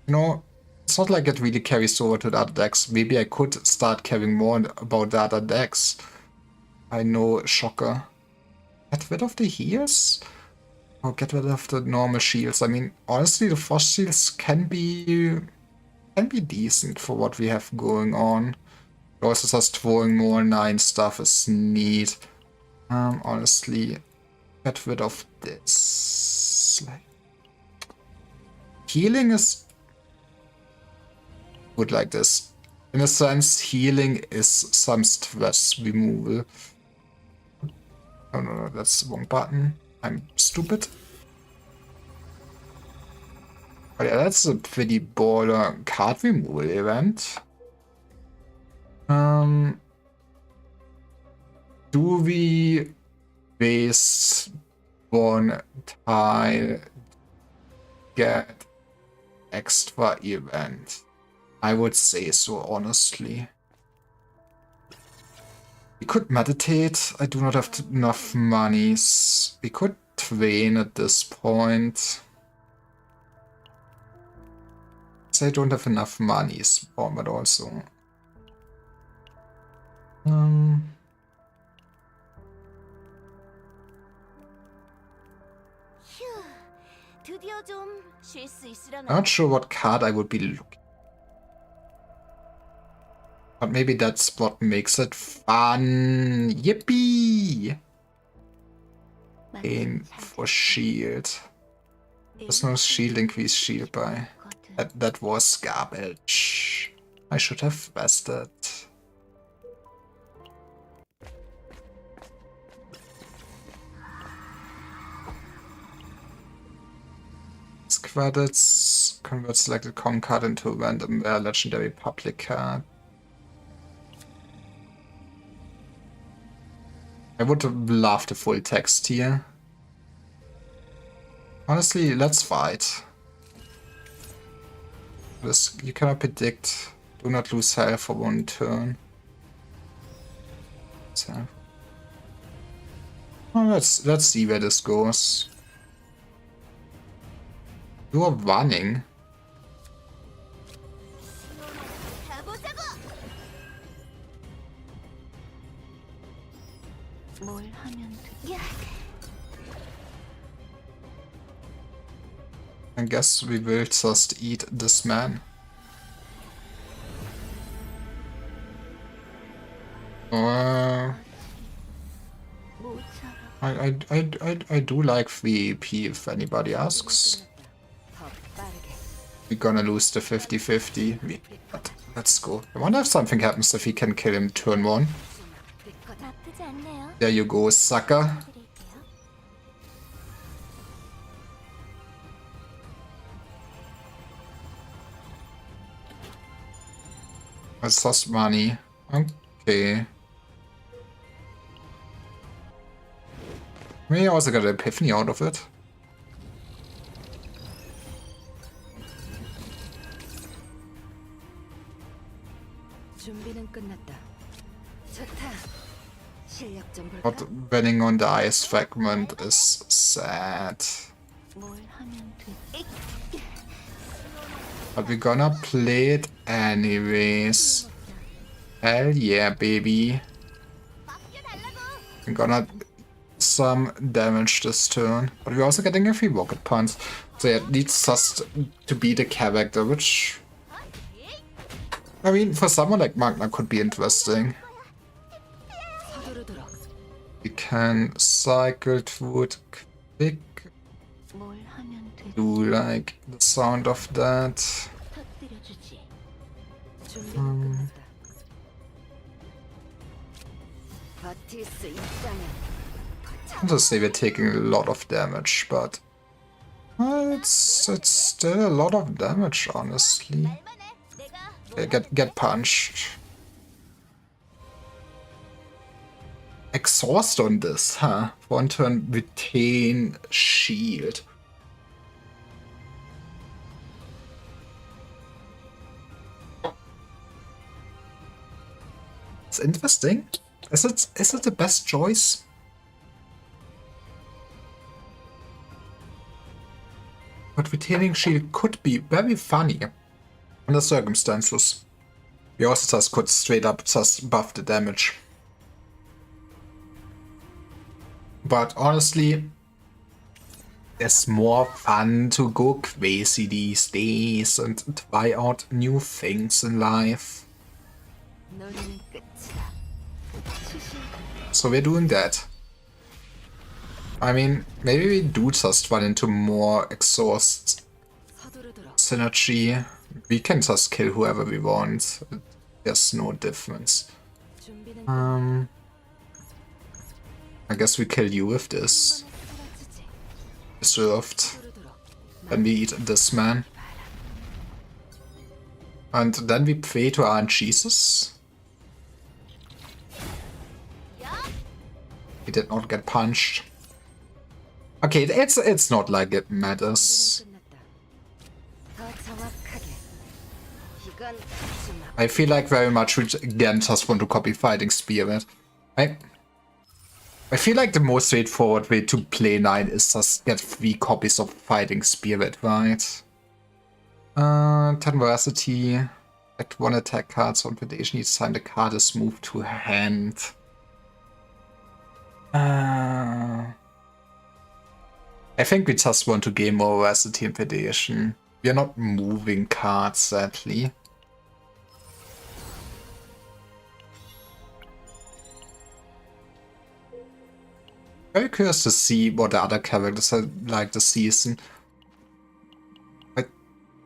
You know, it's not like it really carries over to the other decks. Maybe I could start caring more about the other decks. I know, shocker. Get rid of the heals? Or get rid of the normal shields? I mean, honestly, the frost shields can be decent for what we have going on. Also, just throwing more 9 stuff is neat. Honestly, get rid of this. Like, healing is good like this. In a sense, healing is some stress removal. Oh no, that's the wrong button. I'm stupid. But yeah, that's a pretty baller card removal event. Do we waste 1 tile, get extra event? I would say so, honestly. We could meditate. I do not have enough monies. We could train at this point. I don't have enough monies, but also. 휴, 드디어 좀 쉴 수 있으려나? I'm not sure what card I would be looking. But maybe that's what makes it fun. Yippee! Aim for shield. There's no shield increase shield by. That was garbage. I should have rested. Credits. Convert selected common card into a random rare legendary public card. I would have loved the full text here. Honestly, let's fight. This, you cannot predict. Do not lose health for 1 turn. So. Well, let's see where this goes. You are running. 가보자고. 뭘 하면 돼? I guess we will just eat this man. I do like VP if anybody asks. We're gonna lose the 50-50. But let's go. I wonder if something happens if he can kill him turn 1. 나쁘지 않네요. There you go, sucker. 드릴게요. That's just money. Okay. We also got an epiphany out of it. 준비는 끝났다. 좋다. 실력 좀 볼까? But winning on the ice fragment is sad. 뭘 하면 돼? But we're gonna play it anyways. Hell yeah, baby. We're gonna some damage this turn. But we're also getting a few rocket punch. So yeah, it needs us to be the character, which... I mean, for someone like Magna could be interesting. 서두르도록. We can cycle through it quick. 뭘 하면 돼? Do like the sound of that. 터뜨려주지. 준비는 끝났다. 버틸 수 있다면 I'll just say we're taking a lot of damage, but it's still a lot of damage, honestly. Yeah, get punched. Exhaust on this, huh? 1 turn retain shield. It's interesting. Is it the best choice? But retaining shield could be very funny under circumstances. We also just could straight up just buff the damage. But honestly, it's more fun to go crazy these days and try out new things in life. 너는 끝이다. 수신 So we're doing that. I mean, maybe we do just run into more exhaust 서두르도록. synergy. We can just kill whoever we want. There's no difference. 준비는 I guess we kill you with this. 쓰러지지. Deserved. 서두르도록. Then we eat this man. And then we pray to our Jesus. He did not get punched. Okay, it's not like it matters. 끝났다. 더 정확하게. 이건 좀 I feel like very much we again just want to copy Fighting Spirit. I feel like the most straightforward way to play 9 is just get 3 copies of Fighting Spirit, right? 10 Veracity. Act 1 attack cards on predation each time the card is moved to hand. I think we just want to gain more Veracity and predation. We are not moving cards, sadly. Very curious to see what the other characters are like this season.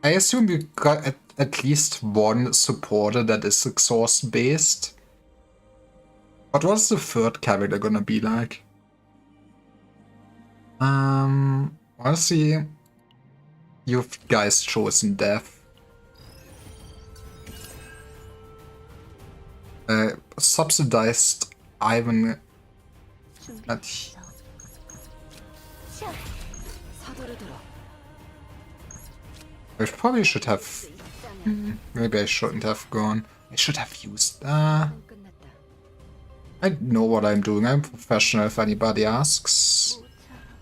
I assume we got at least one supporter that is exhaust based. But what's the third character gonna be like? Honestly, you've guys chosen death. Subsidized Ivan. At 서두르도록. I probably should have. Maybe I shouldn't have gone. I should have used. 끝났다. I know what I'm doing. I'm professional if anybody asks.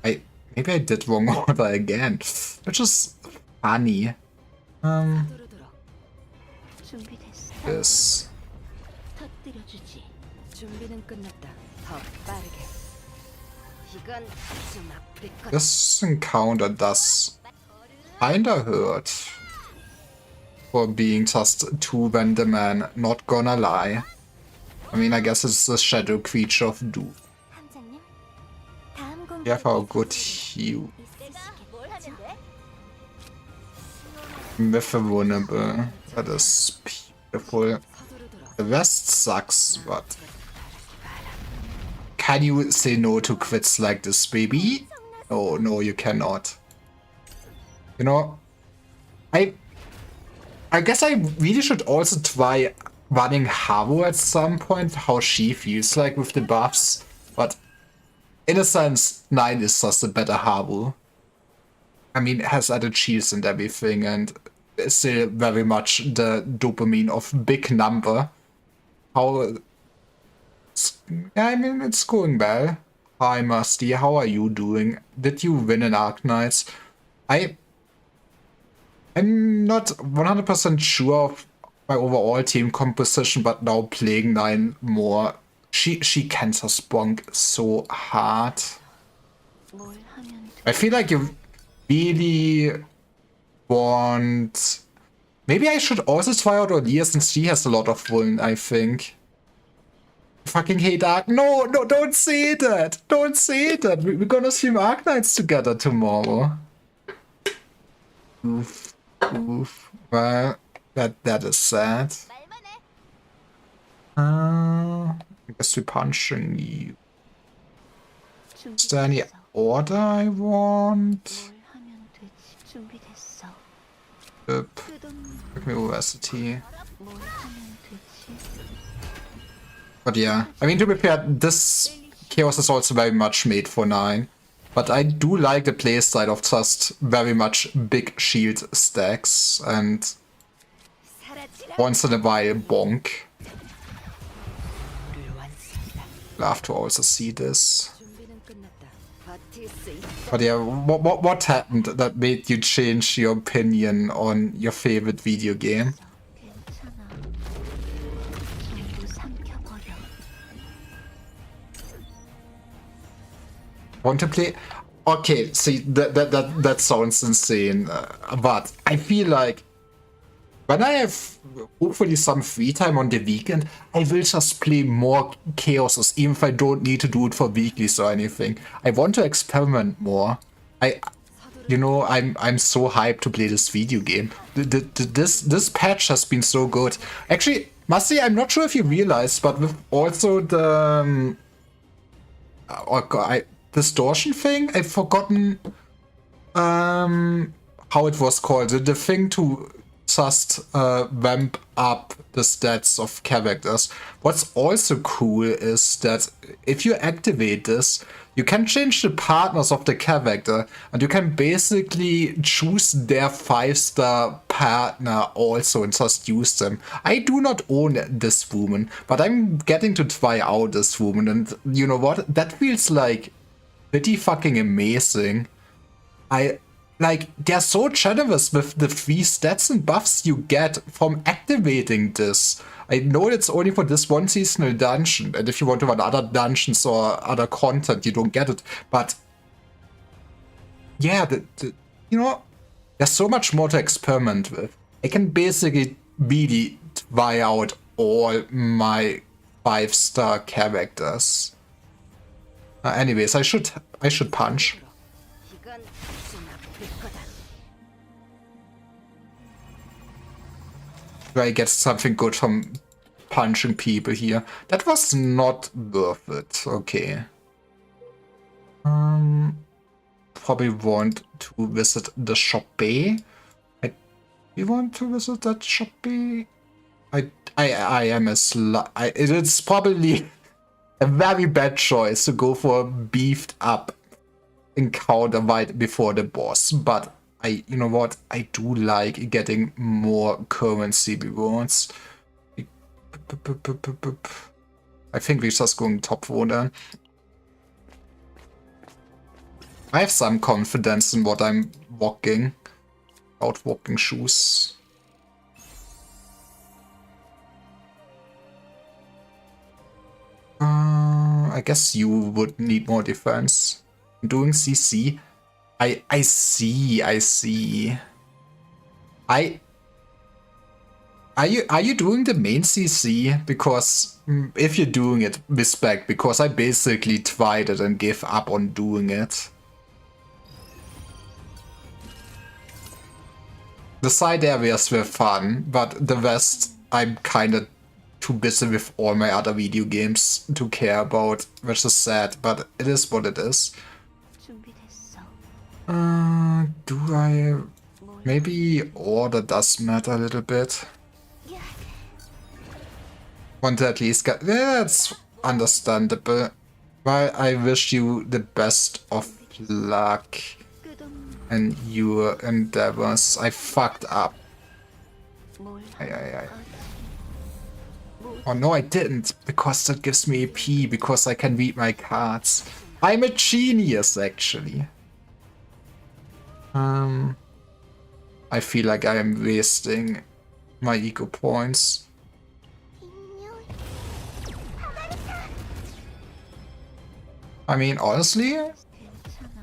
Maybe I did wrong order again, which is funny. 서두르도록. 준비됐어. This. 터뜨려주지. 준비는 끝났다. 더 빠르게. 이건 좀 아플 것. This encounter does kinda hurt for being just too Venderman, not gonna lie. I mean, I guess it's the shadow creature of doom. 함장님, 다음 공격 We have our good heal. 내가 뭘 하는데? We're vulnerable. That is beautiful. 서두르도록. The rest sucks, but can you say no to quits like this, baby? Oh, no, you cannot. You know, I guess I really should also try running Haru at some point, how she feels like with the buffs. But in a sense, 9 is just a better Haru. I mean, it has added shields and everything, and it's still very much the dopamine of big number. I mean, it's going well. Hi, Musty, how are you doing? Did you win an Arknights? I'm not 100% sure of my overall team composition, but now playing 9 more, she can just bonk so hard. 뭘 하면 돼? I feel like you really want... Maybe I should also try out Olia since she has a lot of vuln, I think. Fucking hate Ark. No, don't say that. Don't say that. We're gonna stream Arknights together tomorrow. Oof. Well, that is sad. 말만 해. I guess we're punching you. Is there any order I want? 뭘 하면 되지? 준비됐어. Give me Veracity. 뭘 하면 되지? But yeah, I mean, to be fair, this Chaos is also very much made for 9. But I do like the playstyle of just very much big shield stacks and 사라지라. once in a while bonk. 를 완성이다. Love to also see this. 준비는 끝났다. 버티고 버틸 수 있어. But yeah, what happened that made you change your opinion on your favorite video game? 괜찮아. 전부 삼켜버려. Want to play? Okay, see, that sounds insane. But I feel like when I have hopefully some free time on the weekend, I will just play more Chaoses, even if I don't need to do it for weeklies or anything. I want to experiment more. I'm so hyped to play this video game. This patch has been so good. Actually, Masi, I'm not sure if you realized, but with also the distortion thing, I've forgotten how it was called. The thing to just ramp up the stats of characters. What's also cool is that if you activate this, you can change the partners of the character, and you can basically choose their 5-star partner also and just use them. I do not own this woman, but I'm getting to try out this woman, and you know what? That feels like pretty fucking amazing. They're so generous with the free stats and buffs you get from activating this. I know it's only for this one seasonal dungeon, and if you want to run other dungeons or other content, you don't get it. But yeah, there's so much more to experiment with. I can basically really try out all my 5-star characters. Anyways, I should punch. 이건 좀 아플 거다. Do I get something good from punching people here? That was not worth it. Okay. Probably want to visit the shop bay. We want to visit that shop bay. I am a slut. It's probably a very bad choice to go for a beefed up encounter right before the boss, but you know what? I do like getting more currency rewards. I think we're just going top 4 then. I have some confidence in what I'm walking. Out walking shoes. I guess you would need more defense. Doing CC. I see. Are you doing the main CC? Because if you're doing it, respect, because I basically tried it and gave up on doing it. The side areas were fun, but the rest I'm kinda too busy with all my other video games to care about, which is sad, but it is what it is. 준비됐어. Do I... Maybe order does matter a little bit. Want to at least get... Yeah, that's understandable. Well, I wish you the best of luck in your endeavors. I fucked up. Oh no, I didn't, because that gives me AP, because I can read my cards. I'm a genius, actually. I feel like I am wasting my ego points. I mean, honestly,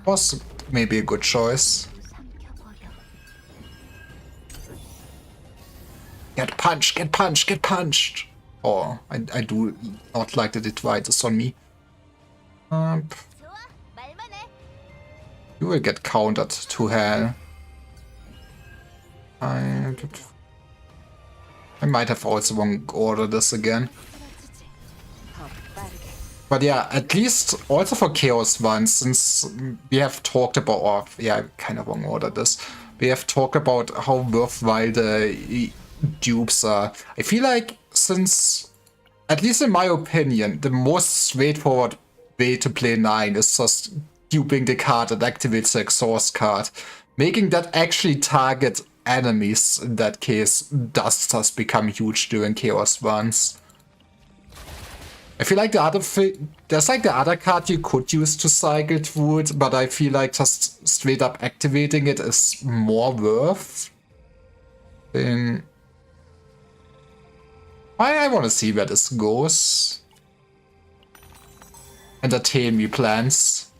was maybe a good choice. Get punched, get punched, get punched! Oh, I do not like that it rides on me. You will get countered to hell. I might have also want to order this again. But yeah, at least also for Chaos 1, since we have talked about, or yeah, I kind of want to order this. We have talked about how worthwhile the dupes are. I feel like, since, at least in my opinion, the most straightforward way to play 9 is just duping the card that activates the exhaust card. Making that actually target enemies, in that case, does just become huge during Chaos 1s. I feel like there's like the other card you could use to cycle wood, but I feel like just straight up activating it is more worth. Then I want to see where this goes. Entertain me, plans.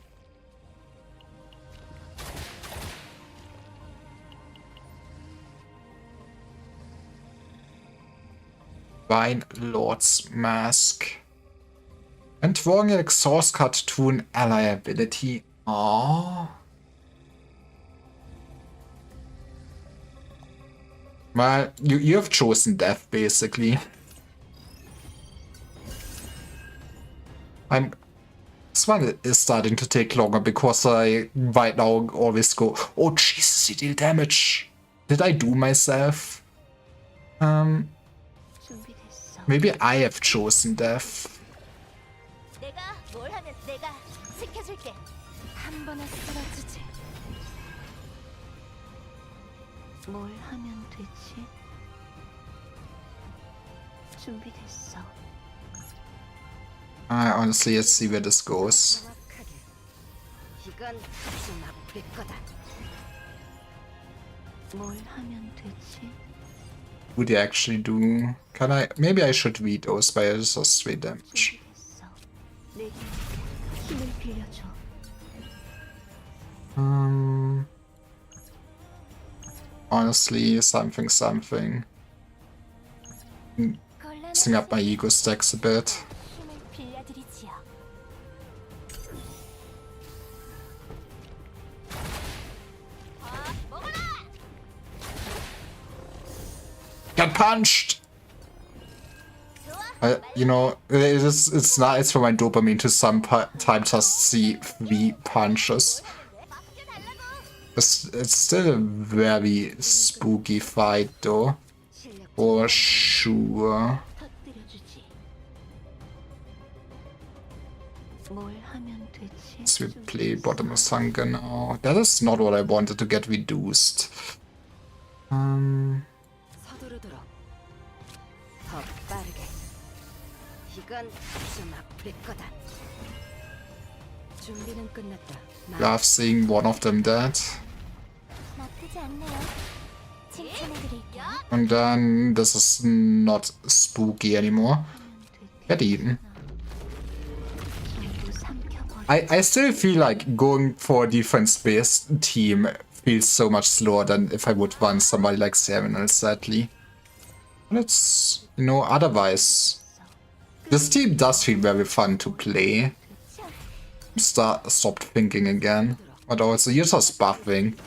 Vine Lord's Mask. And drawing an exhaust card to an ally ability. Aww. Well, you have chosen death, basically. This one is starting to take longer because I right now always go, oh Jesus, you deal damage. Did I do myself? Maybe I have chosen death. 내가 뭘 하면 내가 지켜줄게. 한 번에 쓰러지지. 뭘 하면 되지? 준비됐어. I honestly, let's see where this goes. 이건 좀 아플 거다. 뭘 하면 되지? What do you actually do? Can I? Maybe I should read those by just straight damage. 준비됐어. 내게 힘을 빌려줘. Honestly, something. Messing up my ego stacks a bit. 힘을 빌려드리지요. 먹어라. Get punched! You know, it's nice for my dopamine to sometimes just see 3 punches. It's still a very spooky fight though. For sure. 터뜨려주지. 뭘 하면 되지? Let's replay Bottomless Hunger now. That is not what I wanted to get reduced. 서두르도록. 더 빠르게. 이건 좀 아플 거다. 준비는 끝났다. Love seeing one of them dead. 나쁘지 않네요. 칭찬해드릴게요. And then this is not spooky anymore. Get eaten. 전부 삼켜버려. I still feel like going for a defense-based team feels so much slower than if I would run somebody like Seminole, sadly. But it's, you know, otherwise, this team does feel very fun to play. Stopped thinking again. But also, you're just buffing.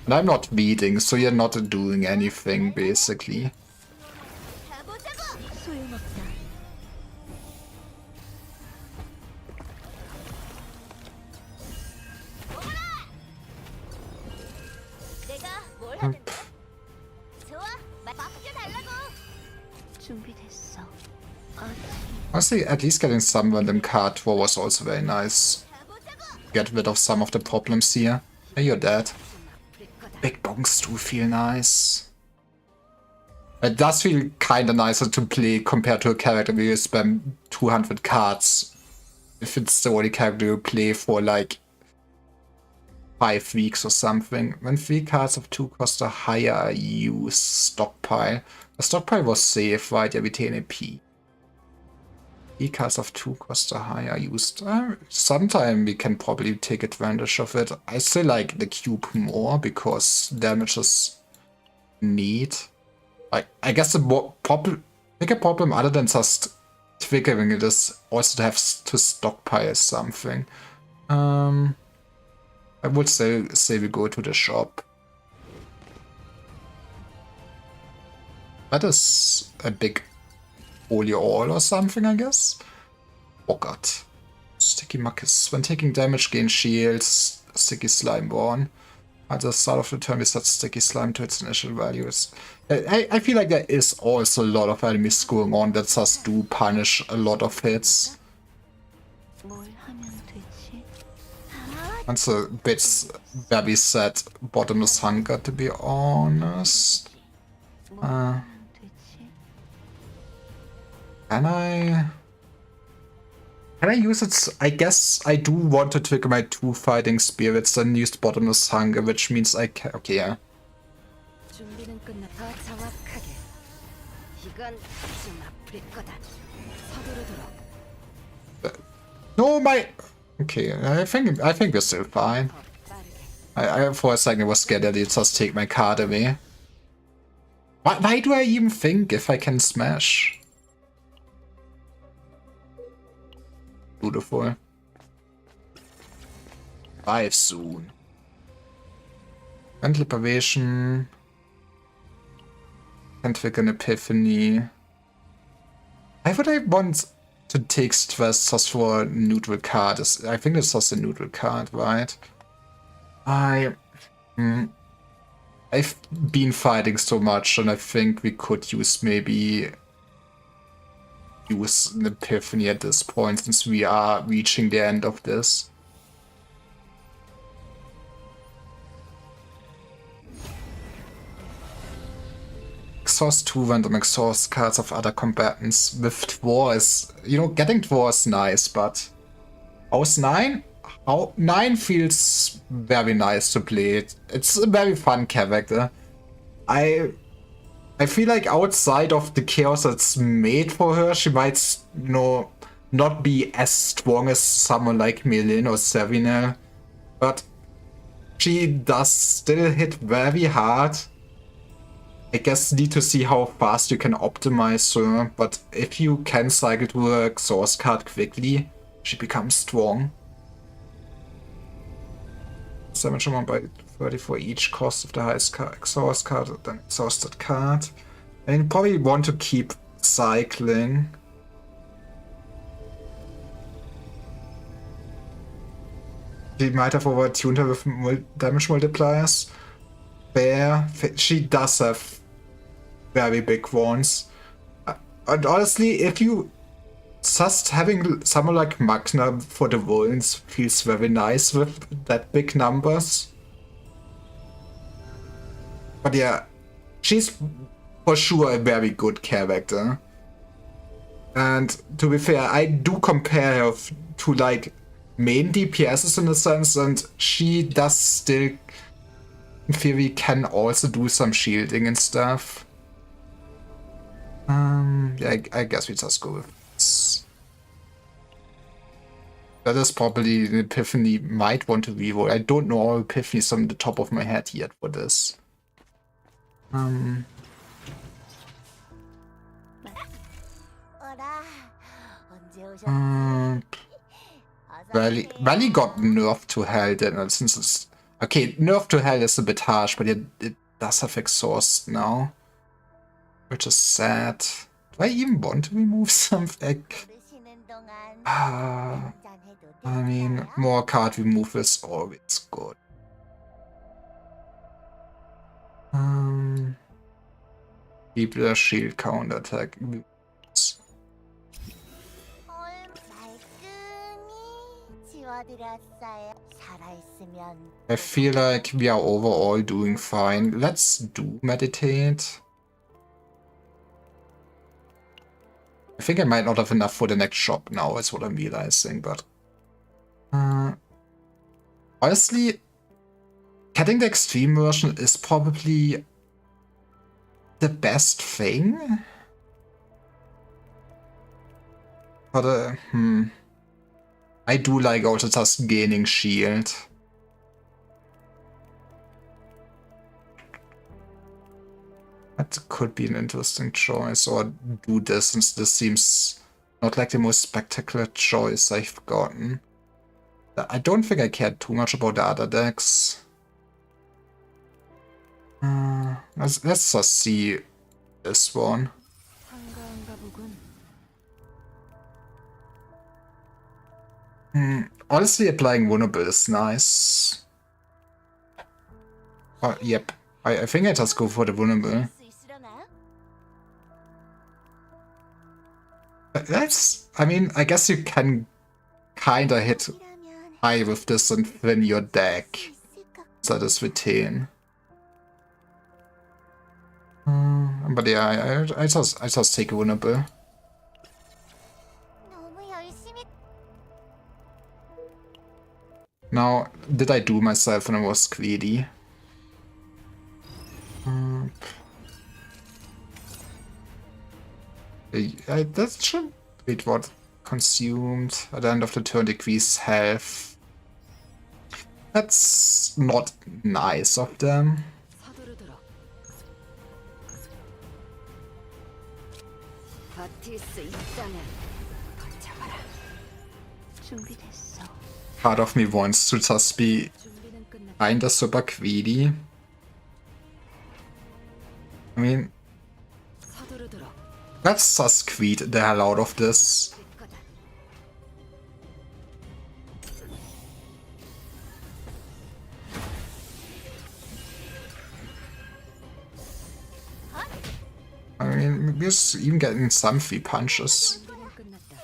And I'm not beating, so you're not doing anything, basically. 가보자고. 소용없다. 내가 뭘 하든 좋아. 맡겨달라고. 준비됐어. Honestly, at least getting some random card draw was also very nice. 가보자고. Get rid of some of the problems here. Hey, you're dead. Big bongs do feel nice. It does feel kinda nicer to play compared to a character where you spam 200 cards. If it's the only character you play for like 5 weeks or something. When 3 cards of 2 cost a higher, use stockpile. The stockpile was safe, right? Yeah, we take an AP. 3 cards of 2 cost a higher used. Sometime we can probably take advantage of it. I still like the cube more because damage is neat. I guess the bigger problem other than just triggering it is also to have to stockpile something. I would say we go to the shop. That is a big holy all or something, I guess. Oh god. Sticky Muckus. When taking damage, gain shields. Sticky Slime Born. At the start of the turn, we set Sticky Slime to its initial values. I feel like there is also a lot of enemies going on that just do punish a lot of hits. 뭘 하면 되지? That's a bit very sad Bottomless Hunger, to be honest. 뭘 하면 되지? Can I? Can I use it? I guess I do want to trigger my 2 fighting spirits, then use bottomless hunger, which means I can. Okay, yeah. 준비는 끝나 더 정확하게. 이건 좀 아플 거다. 서두르도록. No, my. Okay, I think we're still fine. 더 빠르게. I for a second was scared that it just take my card away. Why do I even think if I can smash? Beautiful. 5 soon. And liberation. Can trigger an epiphany. Why would I want to take stress just for a neutral card? I think it's just a neutral card, right? I've been fighting so much, and I think we could use maybe use an epiphany at this point, since we are reaching the end of this. Exhaust 2 random exhaust cards of other combatants. With Dwar is, you know, getting Dwar is nice, but House 9? 9 feels very nice to play. It's a very fun character. I feel like outside of the chaos that's made for her, she might, you know, not be as strong as someone like Milin or Sevinel, but she does still hit very hard. I guess need to see how fast you can optimize her, but if you can cycle to her exhaust card quickly, she becomes strong. Damage amount by 30 for each cost of the highest exhaust card, then exhausted card. And you probably want to keep cycling. She might have overtuned her with damage multipliers. Fair. She does have very big ones. And honestly, if you just having someone like Magna for the wounds feels very nice with that big numbers. But yeah, she's for sure a very good character. And to be fair, I do compare her to like main DPSs in a sense, and she does still, in theory, can also do some shielding and stuff. Yeah, I guess we just go with this. That is probably an epiphany might want to reroll. I don't know all epiphanies on the top of my head yet for this. Rally got nerfed to hell then, since it's... Okay, nerfed to hell is a bit harsh, but it does have exhaust now. Which is sad. Do I even want to remove something? I mean, more card removal is always good. Keep the shield counter attack. I feel like we are overall doing fine. Let's do meditate. I think I might not have enough for the next shop now, is what I'm realizing, but... honestly, getting the extreme version is probably the best thing. But, I do like also just gaining shield. That could be an interesting choice, or do this, since this seems not like the most spectacular choice I've gotten. I don't think I cared too much about the other decks. Let's just see this one. Honestly, applying vulnerable is nice. Oh, yep. I think I just go for the vulnerable. That's... I mean, I guess you can kinda hit high with this and thin your deck. That is retain. But yeah, I just take a vulnerable. Now, did I do myself when I was greedy? That should... Wait, what? Consumed. At the end of the turn, decrease health. That's not nice of them. 서두르도록. 버틸 수 있다면 버텨봐라. 준비됐어. Part of me wants to just be 준비는 끝났다. kinda super greedy. I mean, 서두르도록. let's just greed the hell out of this. 될 거다. I mean, we're even getting some free punches. 준비는 끝났다.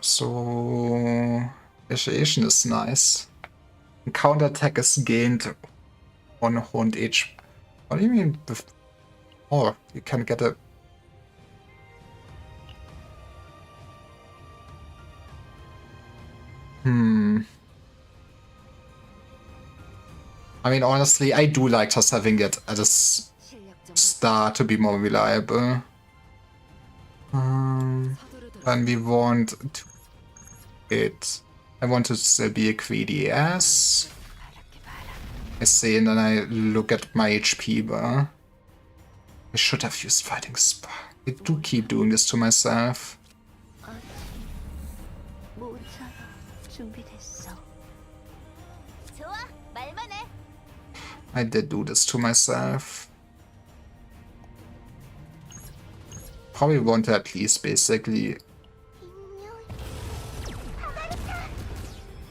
So, initiation is nice. And counterattack is gained 100 HP. What do you mean? Oh, you can get a... I mean, honestly, I do like just having it at a 실력 좀 start to be more reliable. 서두르도록. Then we want to it. I want to still be a greedy ass. 바랄게 봐라. I say, and then I look at my HP bar. I should have used fighting spark. I do keep doing this to myself. 모처럼 준비됐어. 좋아, 말만 해. I did do this to myself. Probably want to at least basically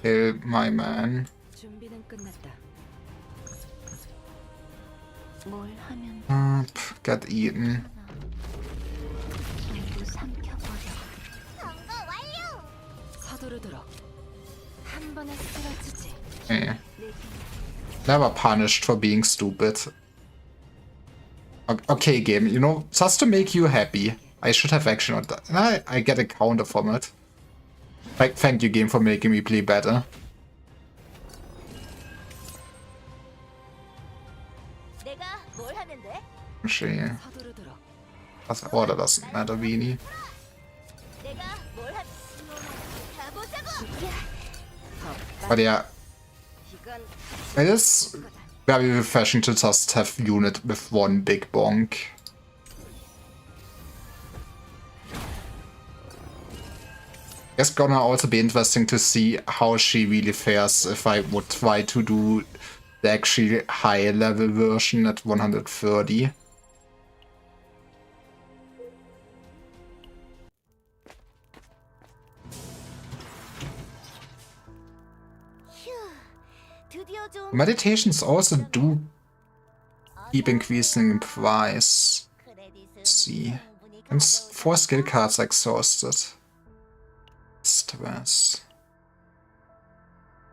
kill my man. 준비는 끝났다. 뭘 하면 Get eaten. 전부 삼켜버려. 선거 완료. 서두르도록. 한 번에 쓰러지지. Eh. Never punished for being stupid. Okay, game, you know, just to make you happy, I should have action on that. I get a counter from it. Like, thank you, game, for making me play better. 내가 뭘 하면 돼? Actually, 서두르도록. that order doesn't matter, really. 내가 뭘 하? 가보자고. But yeah, 이건 it is very refreshing to just have unit with one big bonk. It's gonna also be interesting to see how she really fares if I would try to do the actually high level version at 130. 휴, 드디어 좀. Meditations also do keep increasing in price. Let's see. And 4 skill cards exhausted. Stress.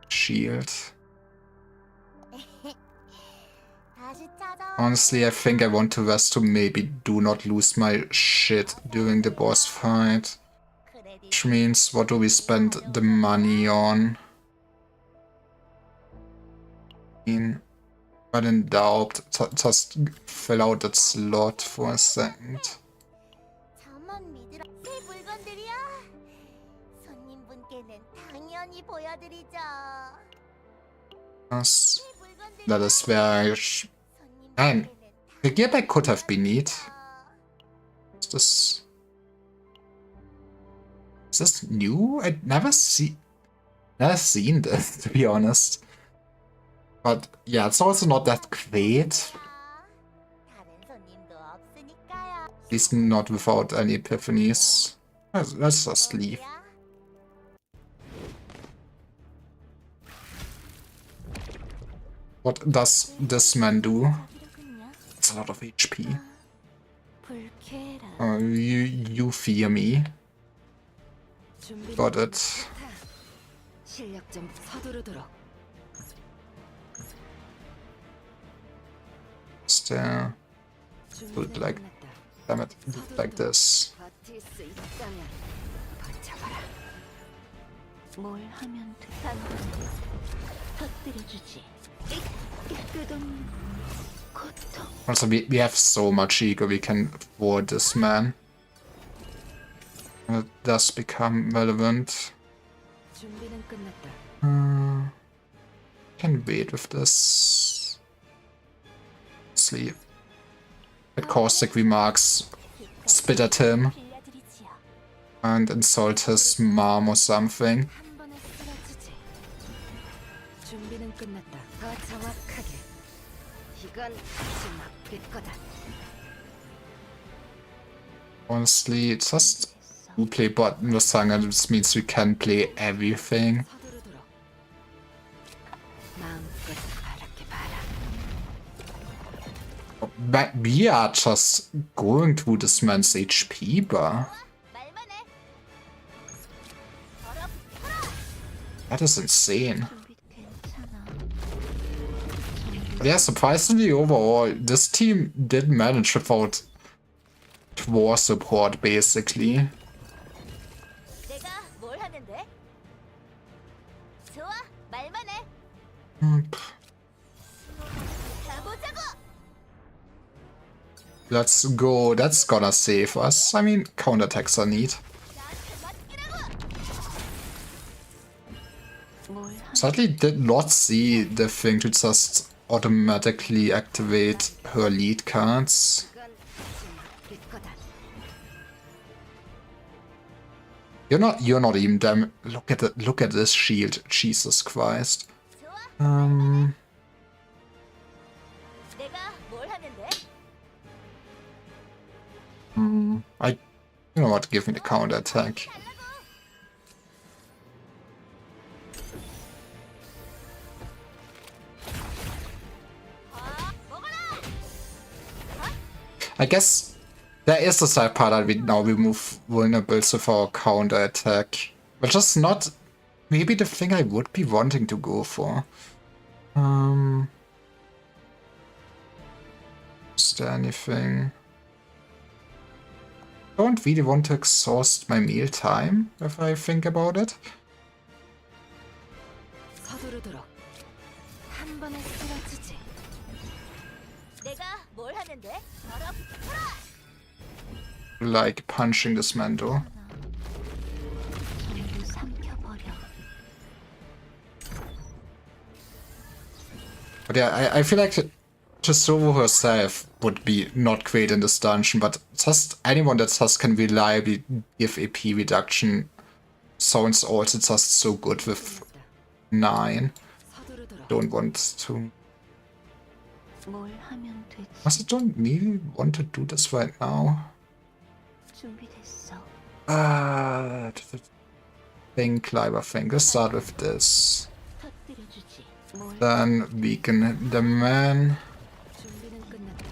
Shield. 다시 찾아. Honestly, I think I want to rest to maybe do not lose my shit during the boss fight. Which means, what do we spend the money on? When in doubt, just fill out that slot for a second. 저만 믿으라. 새 물건들이야. 손님분께는 당연히 보여드리죠. Yes, 새 물건들이야. that is where Man, the gear bag could have been neat. Is this new? I'd never seen this, to be honest. But yeah, it's also not that great. 다른 손님도 없으니까요. At least not without any epiphanies. Let's just leave. What does this man do? It's a lot of HP. 불쾌해라. You fear me. 준비는 Got it. 끝났다. 실력 좀 서두르도록. Stare. 준비는 like- 끝났다. Damn it. Like this. 버틸 수 있다면 버텨봐라. 뭘 하면 돼? 단번에 터뜨려주지. 끝없는 고통. Also, we have so much ego we can afford this man. It does become relevant. 준비는 끝났다. Can wait with this. Sleep. It caustic remarks. Spit at him. 빌려드리지요. And insult his mom or something. 한 번에 쓰러지지. 준비는 끝났다. 더 정확하게. 이건 막힐 거다. Honestly, just do play button with Sang, and this means we can play everything. 서두르도록. 마음껏 바랄게 봐라. But we are just going through this man's HP bar. 말만 해. That is insane. 준비 괜찮아. But yeah, surprisingly overall, this team did manage without war support, basically. 내가 뭘 하면 돼? 좋아, 말만 해. 가보자고. Let's go. That's gonna save us. I mean, counterattacks are neat. 나한테 맡기라고. 뭘 하? Sadly, did not see the thing to just automatically activate her lead cards. 이건 막힐 거다. You're not even damn. Look at this shield. Jesus Christ. 좋아. 내가 뭘 하면 돼? You know what? Give me the counterattack. 먹어라. I guess there is a side part that we now remove vulnerables with our counterattack. But just not maybe the thing I would be wanting to go for. Is there anything? Don't really want to exhaust my meal time if I think about it. 서두르도록. 한 번에 쓰러지지. 내가 뭘 하면 돼? Like punching this man though. 전부 삼켜버려. But yeah, I feel like Chisoro herself would be not great in this dungeon, but just anyone that just can reliably give AP reduction sounds also just so good with 9. 서두르도록. Don't want to. 뭘 하면 되지? Also don't really want to do this right now. 준비됐어. Think, clever thing. Let's start with this. 터뜨려주지. 뭘 Then weaken the man. 준비는 끝났다.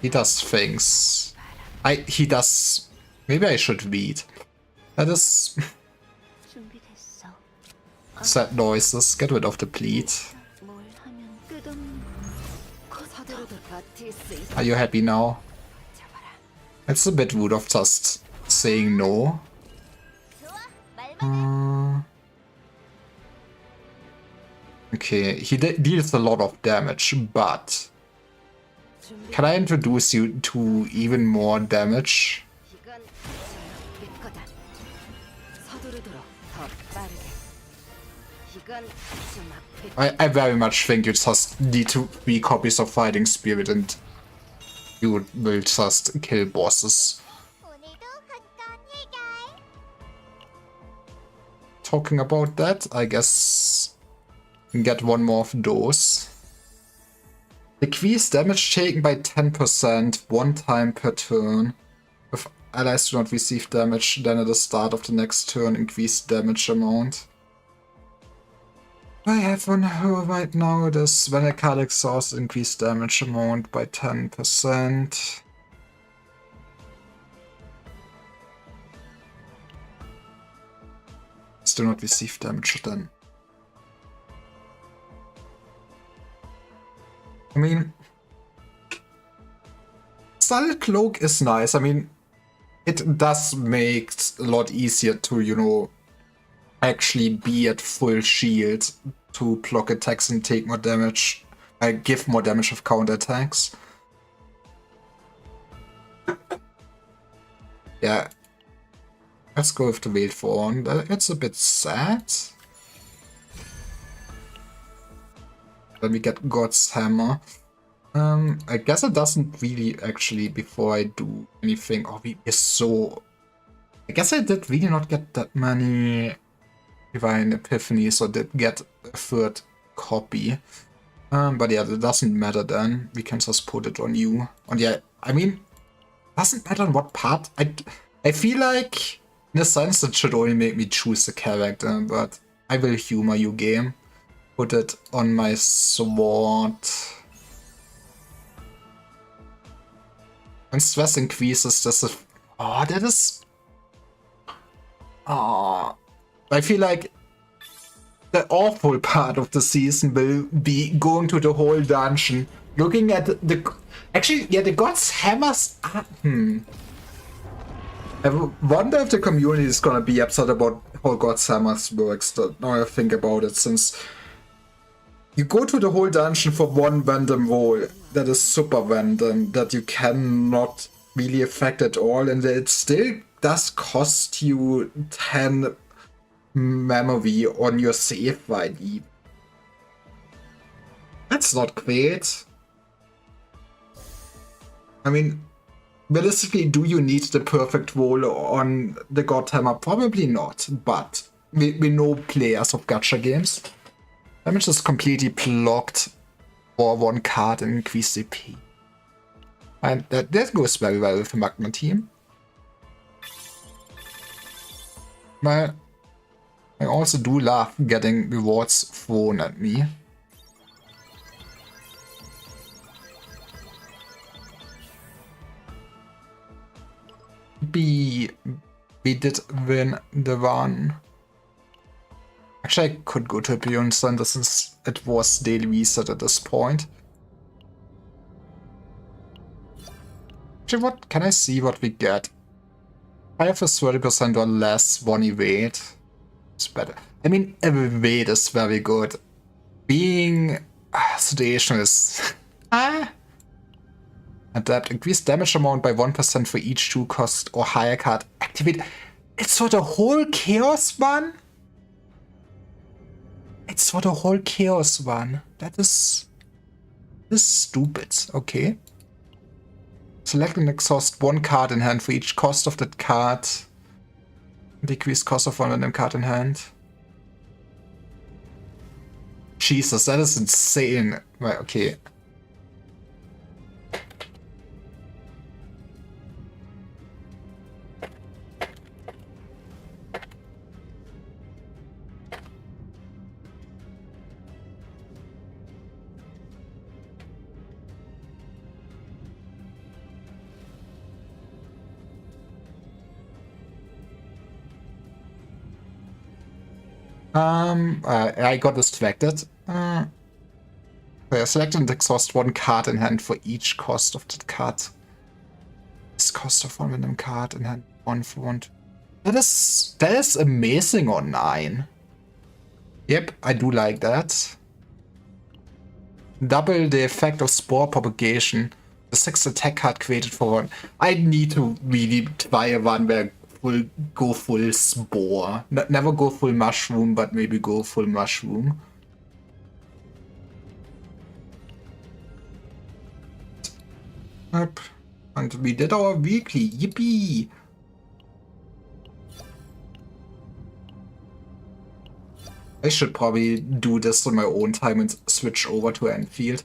He does things. He does. Maybe I should read. That is 준비됐어. sad noises. Get rid of the bleed. 뭘 하면 끝없는 서두르도록 버틸 수 있어. Are you happy now? 잡아라. It's a bit rude of just saying no. 좋아, 말만 해. Okay, he deals a lot of damage, but 준비. can I introduce you to even more damage? 이건 막힐 거다. 서두르도록 더 빠르게. 이건 막힐 I very much think you just need 3 copies of Fighting Spirit and you will just kill bosses. 오늘도 한건 해결. Talking about that, I guess we can get one more of those. Decrease damage taken by 10% 1 time per turn. If allies do not receive damage, then at the start of the next turn increase damage amount. I have on her right now this when a card exhausts increase damage amount by 10%. Still not receive damage then. I mean, Silent Cloak is nice. I mean, it does make it a lot easier to, you know, actually be at full shield to block attacks and take more damage. Give more damage of counterattacks. Yeah. Let's go with the Veiled Form. It's a bit sad. Then we get God's Hammer. I guess it doesn't really actually, before I do anything, oh, we are so... I guess I did really not get that many Divine Epiphanies, or did get a third copy. But yeah, it doesn't matter then. We can just put it on you. And yeah, I mean, doesn't matter on what part. I feel like, in a sense, it should only make me choose a character, but I will humor you, game. Put it on my sword. When stress increases, this is... Oh, that is... Oh, I feel like the awful part of the season will be going to the whole dungeon, looking at the... Actually, yeah, the God's Hammers are... I wonder if the community is gonna be upset about how God's Hammers works, now I think about it, since you go to the whole dungeon for one random roll that is super random, that you cannot really affect at all, and it still does cost you 10 memory on your save file. That's not great. I mean, realistically, do you need the perfect roll on the God Hammer? Probably not, but we know players of gacha games. Damage is completely blocked for one card and increase CP. And that goes very well with the Magma team. But I also do love getting rewards thrown at me. We did win the run. Actually, I could go to Beyond Center since it was daily reset at this point. Actually, what can I see what we get? I have a 30% or less one evade. It's better. I mean, evade is very good. Being sedation is adapt. Increase damage amount by 1% for each 2 cost or higher card. Activate. It's for the whole chaos one? It's for the whole chaos one. That is stupid. Okay. Select and exhaust 1 card in hand for each cost of that card. Decrease cost of one random card in hand. Jesus, that is insane. Right, okay. I got distracted. Select and exhaust 1 card in hand for each cost of that card. This cost of one random card in hand, 1 for 1. That is amazing on 9. Yep, I do like that. Double the effect of spore propagation. The 6th attack card created for 1. I need to really try a one where go full spore. Never go full mushroom, but maybe go full mushroom. Yep. And we did our weekly. Yippee! I should probably do this on my own time and switch over to Enfield.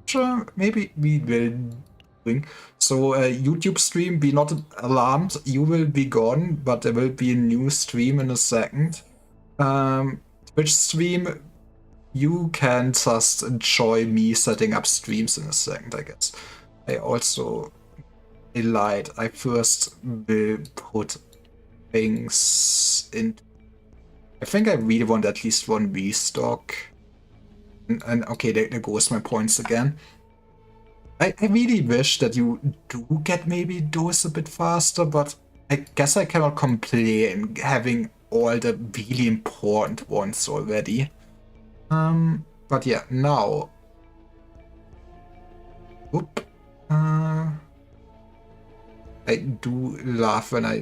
Sure, maybe we will. So YouTube stream, be not alarmed, you will be gone, but there will be a new stream in a second. Twitch stream, you can just enjoy me setting up streams in a second, I guess. I also lied. I first will put things in. I think I really want at least 1 restock. And okay, there goes my points again. I really wish that you do get maybe those a bit faster, but I guess I cannot complain having all the really important ones already. But yeah, now. Whoop. I do love when I